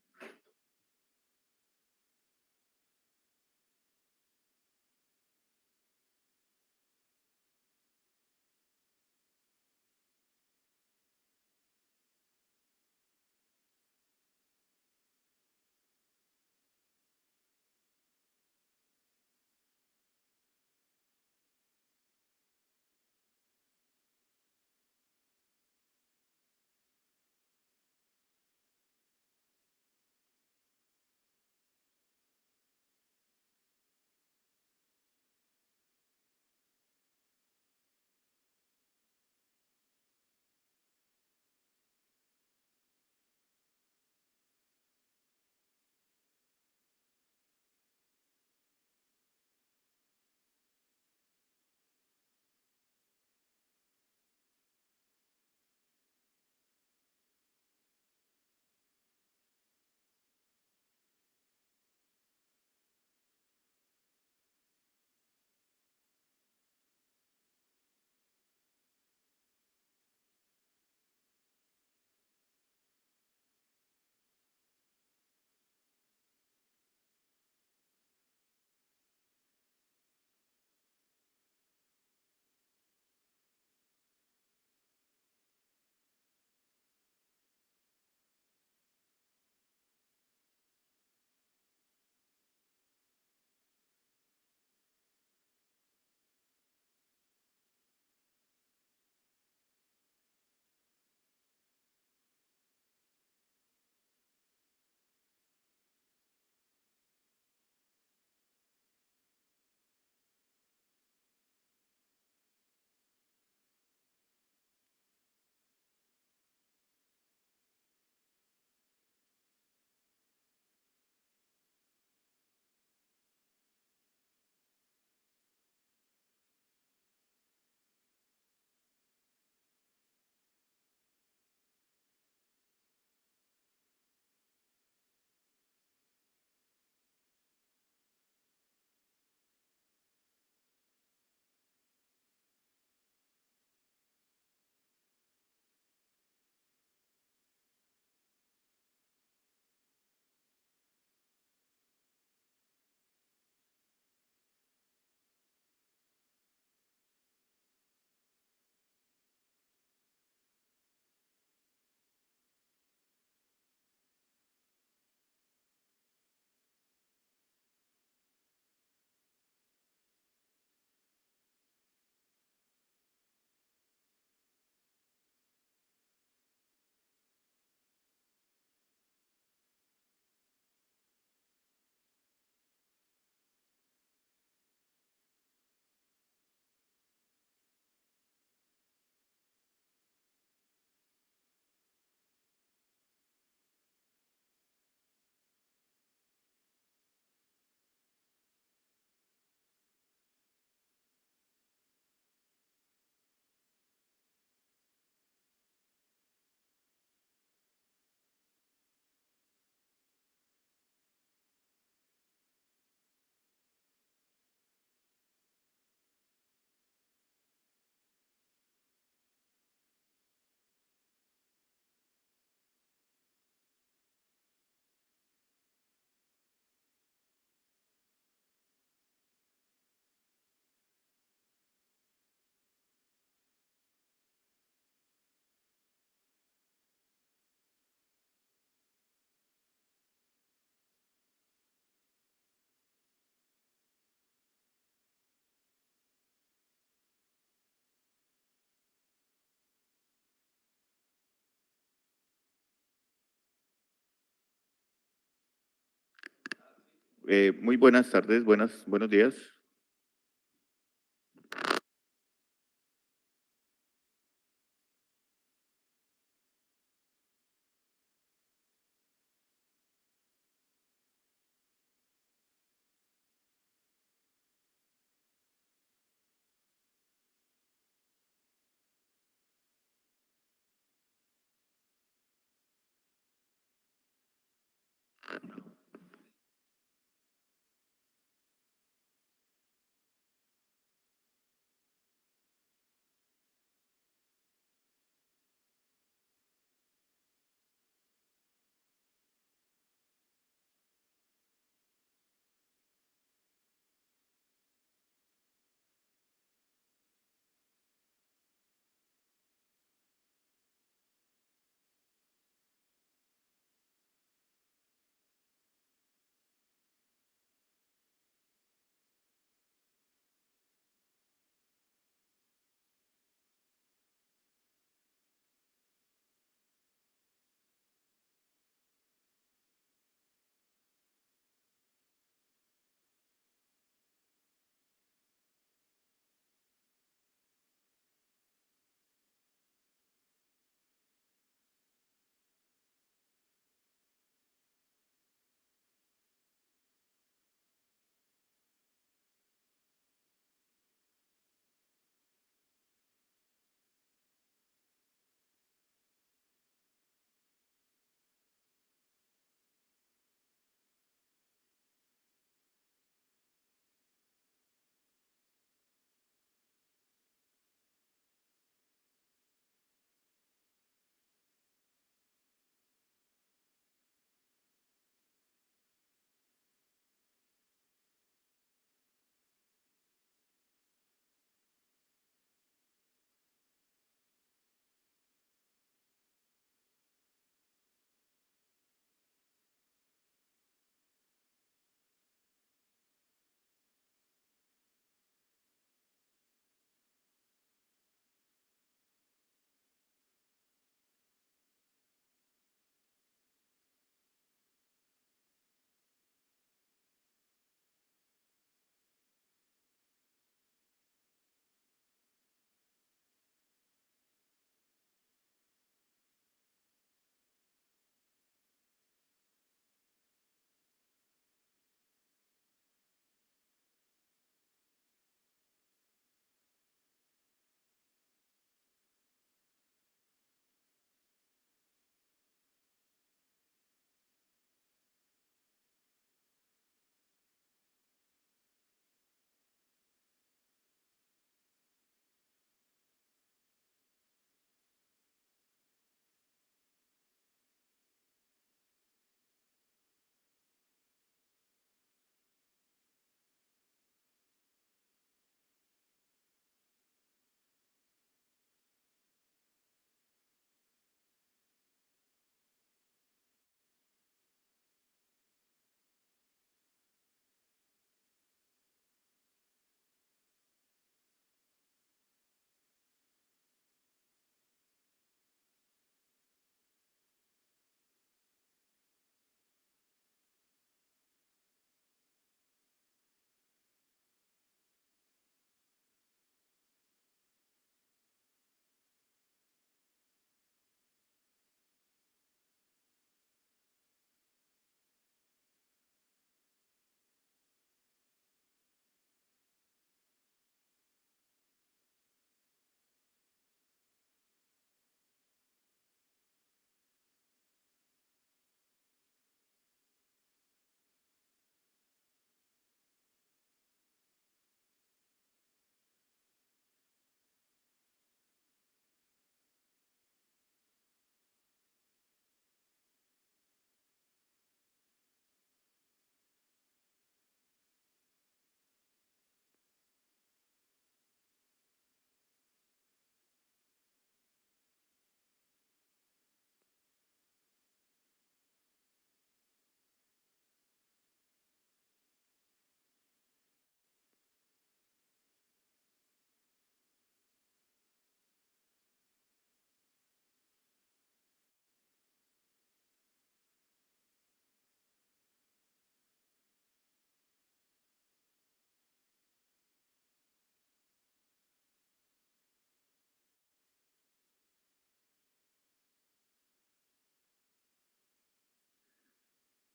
Muy buenas tardes, buenos días.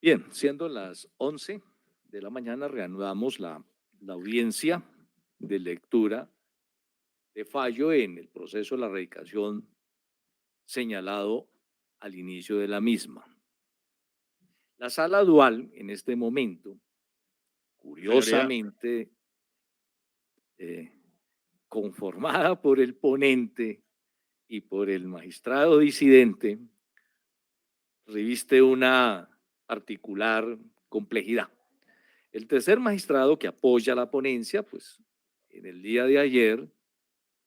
Bien, siendo las 11 de la mañana, reanudamos la audiencia de lectura de fallo en el proceso de la radicación señalado al inicio de la misma. La sala dual, en este momento, curiosamente, conformada por el ponente y por el magistrado disidente, reviste una particular complejidad. El tercer magistrado que apoya la ponencia, pues en el día de ayer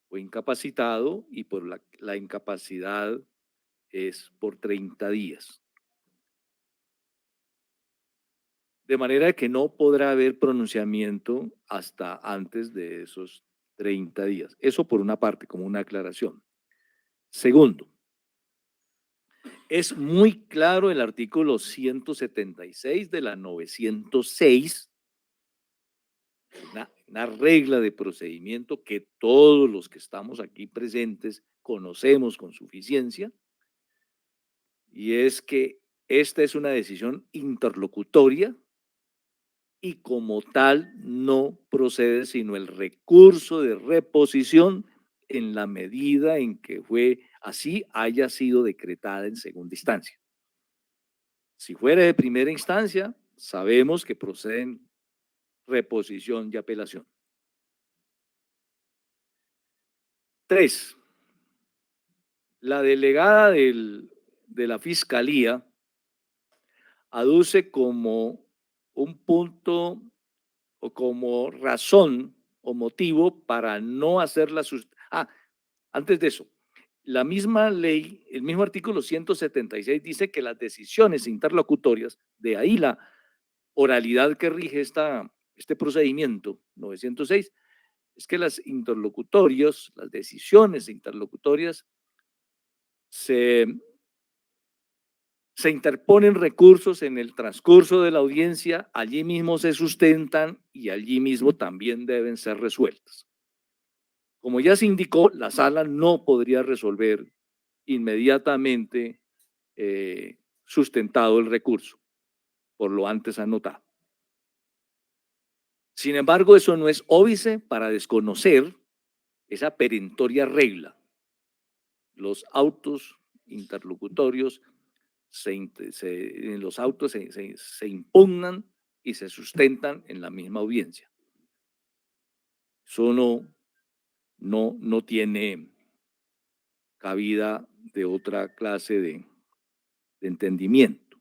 fue incapacitado y por la incapacidad es por 30 días. De manera que no podrá haber pronunciamiento hasta antes de esos 30 días. Eso por una parte, como una aclaración. Segundo, es muy claro el artículo 176 de la 906, una regla de procedimiento que todos los que estamos aquí presentes conocemos con suficiencia, y es que esta es una decisión interlocutoria y como tal no procede sino el recurso de reposición en la medida en que así haya sido decretada en segunda instancia. Si fuera de primera instancia, sabemos que proceden reposición y apelación. 3. La delegada de la Fiscalía aduce como un punto o como razón o motivo para no hacer la antes de eso, la misma ley, el mismo artículo 176 dice que las decisiones interlocutorias, de ahí la oralidad que rige este procedimiento 906, es que las decisiones interlocutorias se interponen recursos en el transcurso de la audiencia, allí mismo se sustentan y allí mismo también deben ser resueltas. Como ya se indicó, la sala no podría resolver inmediatamente sustentado el recurso, por lo antes anotado. Sin embargo, eso no es óbice para desconocer esa perentoria regla. Los autos interlocutorios en los autos se impugnan y se sustentan en la misma audiencia. Eso no tiene cabida de otra clase de entendimiento.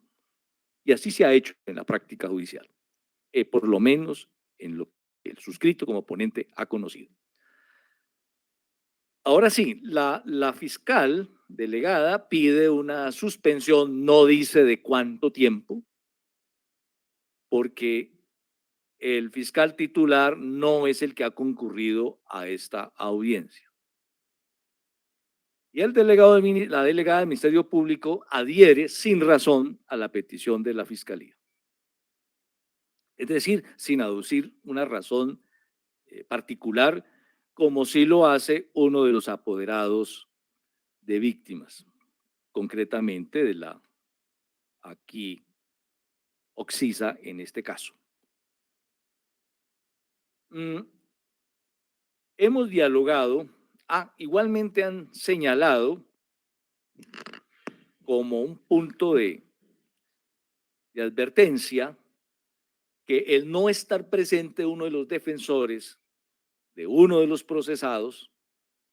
Y así se ha hecho en la práctica judicial, por lo menos en lo que el suscrito como ponente ha conocido. Ahora sí, la fiscal delegada pide una suspensión, no dice de cuánto tiempo, porque el fiscal titular no es el que ha concurrido a esta audiencia. Y la delegada del Ministerio Público adhiere sin razón a la petición de la Fiscalía. Es decir, sin aducir una razón particular, como sí lo hace uno de los apoderados de víctimas, concretamente de la Oxisa en este caso. Hemos dialogado, igualmente han señalado como un punto de advertencia que el no estar presente uno de los defensores de uno de los procesados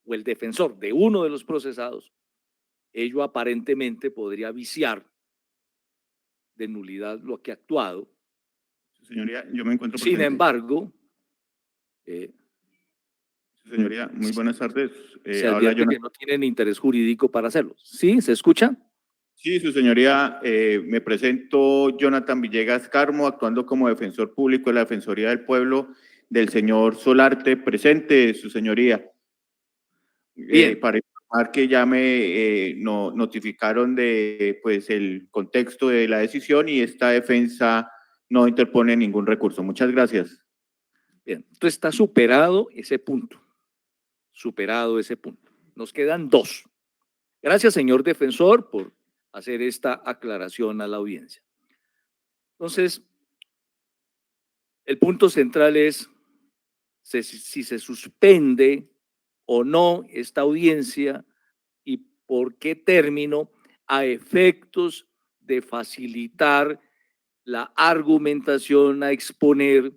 o el defensor de uno de los procesados, ello aparentemente podría viciar de nulidad lo que ha actuado. Señoría, yo me encuentro Sin presente. embargo, señoría, muy buenas tardes. Se advierte que no tienen interés jurídico para hacerlo. ¿Sí? ¿Se escucha? Sí, su señoría, me presento Jonathan Villegas Carmo, actuando como defensor público de la Defensoría del Pueblo del señor Solarte. Presente, su señoría. Bien. Para informar que ya me notificaron de pues el contexto de la decisión y esta defensa no interpone ningún recurso. Muchas gracias. Bien, entonces está superado ese punto. Nos quedan 2. Gracias, señor defensor, por hacer esta aclaración a la audiencia. Entonces, el punto central es si se suspende o no esta audiencia y por qué término a efectos de facilitar la argumentación a exponer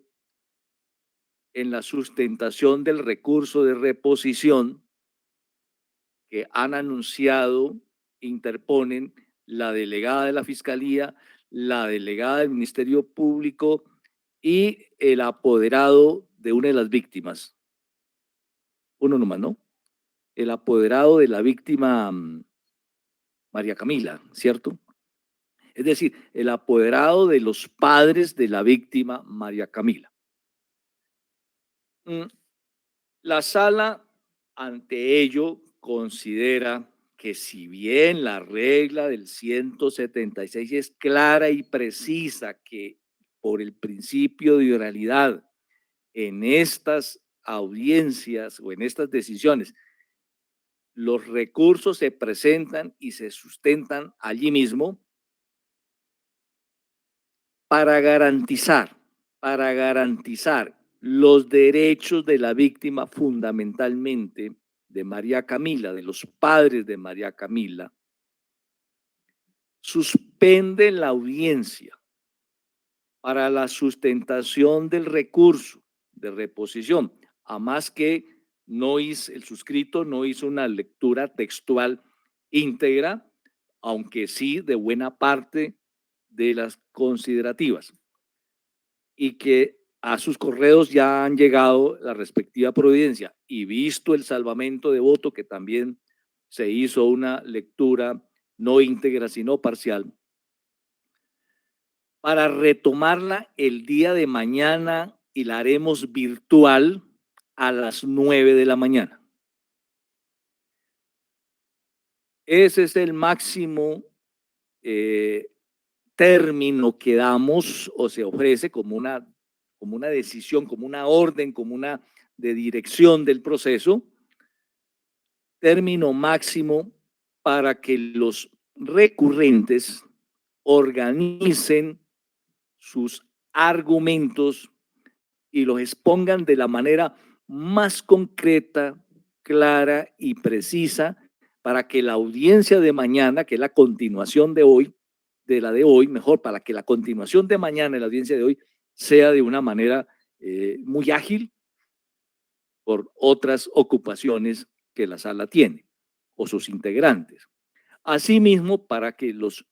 en la sustentación del recurso de reposición que han anunciado, interponen la delegada de la Fiscalía, la delegada del Ministerio Público y el apoderado de una de las víctimas. Uno nomás, ¿no? El apoderado de la víctima María Camila, ¿cierto? Es decir, el apoderado de los padres de la víctima María Camila. La sala, ante ello, considera que si bien la regla del 176 es clara y precisa que por el principio de oralidad en estas audiencias o en estas decisiones, los recursos se presentan y se sustentan allí mismo para garantizar los derechos de la víctima, fundamentalmente de María Camila, de los padres de María Camila, suspende la audiencia para la sustentación del recurso de reposición, a más que el suscrito no hizo una lectura textual íntegra, aunque sí de buena parte de las considerativas, y que a sus correos ya han llegado la respectiva providencia, y visto el salvamento de voto, que también se hizo una lectura no íntegra sino parcial, para retomarla el día de mañana, y la haremos virtual a las 9 de la mañana. Ese es el máximo término que damos o se ofrece como una decisión, como una orden, como una de dirección del proceso, término máximo para que los recurrentes organicen sus argumentos y los expongan de la manera más concreta, clara y precisa, para que la audiencia de mañana, que es la continuación de hoy, para que la continuación de mañana en la audiencia de hoy sea de una manera muy ágil por otras ocupaciones que la sala tiene o sus integrantes. Asimismo, para que los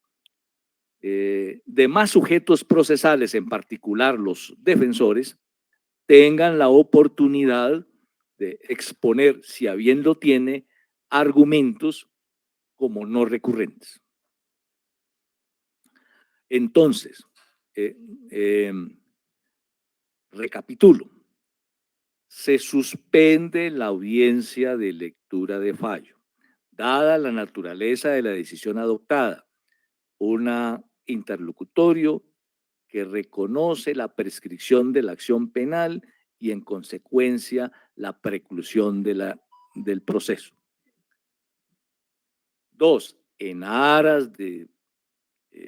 demás sujetos procesales, en particular los defensores, tengan la oportunidad de exponer, si a bien lo tiene, argumentos como no recurrentes. Entonces, recapitulo. Se suspende la audiencia de lectura de fallo, dada la naturaleza de la decisión adoptada, una interlocutorio que reconoce la prescripción de la acción penal y en consecuencia la preclusión del proceso. 2. En aras de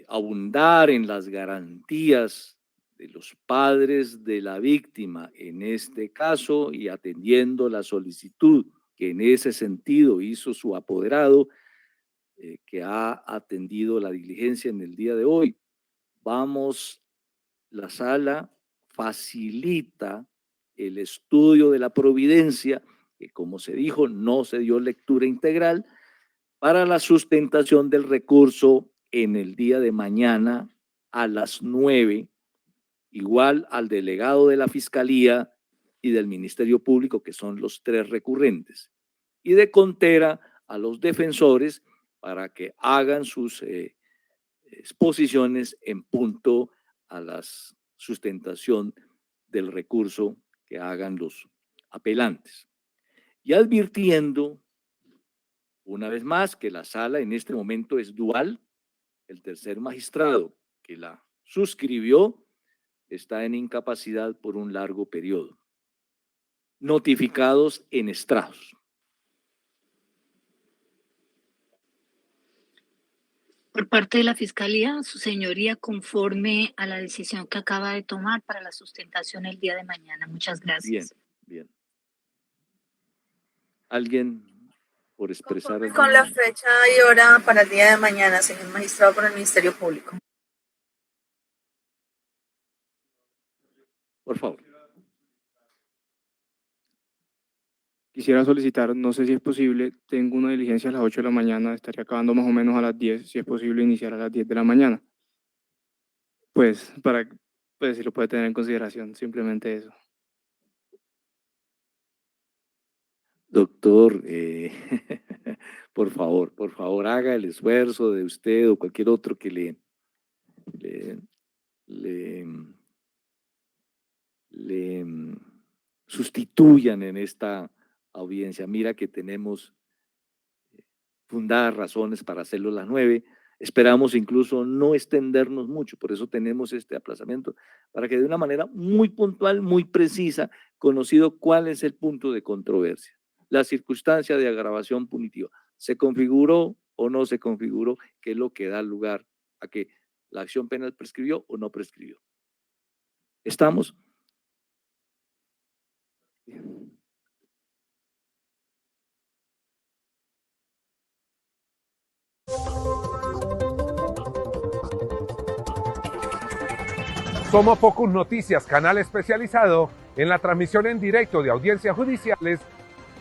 abundar en las garantías de los padres de la víctima en este caso y atendiendo la solicitud que en ese sentido hizo su apoderado, que ha atendido la diligencia en el día de hoy, la sala facilita el estudio de la providencia, que como se dijo, no se dio lectura integral, para la sustentación del recurso en el día de mañana a las 9, igual al delegado de la Fiscalía y del Ministerio Público, que son los 3 recurrentes, y de contera a los defensores para que hagan sus exposiciones en punto a la sustentación del recurso que hagan los apelantes. Y advirtiendo una vez más que la sala en este momento es dual, el tercer magistrado que la suscribió está en incapacidad por un largo periodo. Notificados en estrados. Por parte de la Fiscalía, su señoría, conforme a la decisión que acaba de tomar para la sustentación el día de mañana. Muchas gracias. Bien. ¿Alguien por expresar? Con la fecha y hora para el día de mañana, señor magistrado, por el Ministerio Público. Por favor. Quisiera solicitar, no sé si es posible, tengo una diligencia a las 8 de la mañana, estaría acabando más o menos a las 10, si es posible iniciar a las 10 de la mañana. Pues, si lo puede tener en consideración, simplemente eso. Doctor, por favor, haga el esfuerzo de usted o cualquier otro que le sustituyan en esta audiencia. Mira que tenemos fundadas razones para hacerlo a las 9. Esperamos incluso no extendernos mucho, por eso tenemos este aplazamiento, para que de una manera muy puntual, muy precisa, conocido cuál es el punto de controversia. La circunstancia de agravación punitiva, ¿se configuró o no se configuró? ¿Qué es lo que da lugar a que la acción penal prescribió o no prescribió? ¿Estamos? Somos Focus Noticias, canal especializado en la transmisión en directo de audiencias judiciales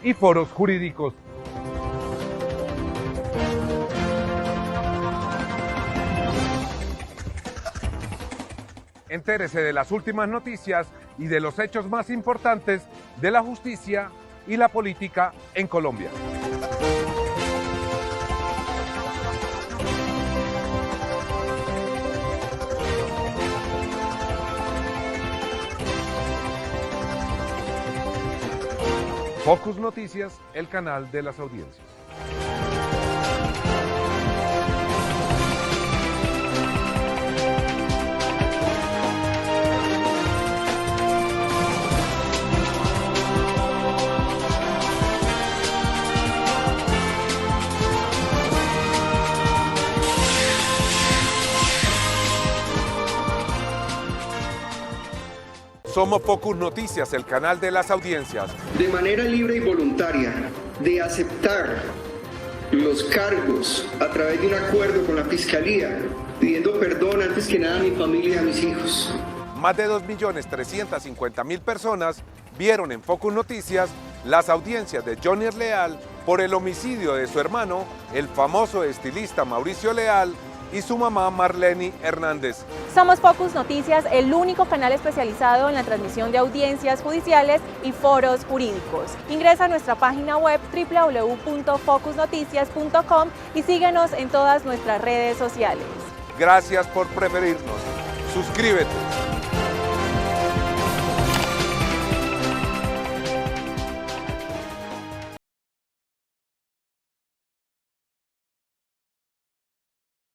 y foros jurídicos. Entérese de las últimas noticias y de los hechos más importantes de la justicia y la política en Colombia. Focus Noticias, el canal de las audiencias. Somos Focus Noticias, el canal de las audiencias. De manera libre y voluntaria, de aceptar los cargos a través de un acuerdo con la Fiscalía, pidiendo perdón antes que nada a mi familia y a mis hijos. Más de 2.350.000 personas vieron en Focus Noticias las audiencias de Johnny Leal por el homicidio de su hermano, el famoso estilista Mauricio Leal, y su mamá Marlene Hernández. Somos Focus Noticias, el único canal especializado en la transmisión de audiencias judiciales y foros jurídicos. Ingresa a nuestra página web www.focusnoticias.com y síguenos en todas nuestras redes sociales. Gracias por preferirnos. Suscríbete.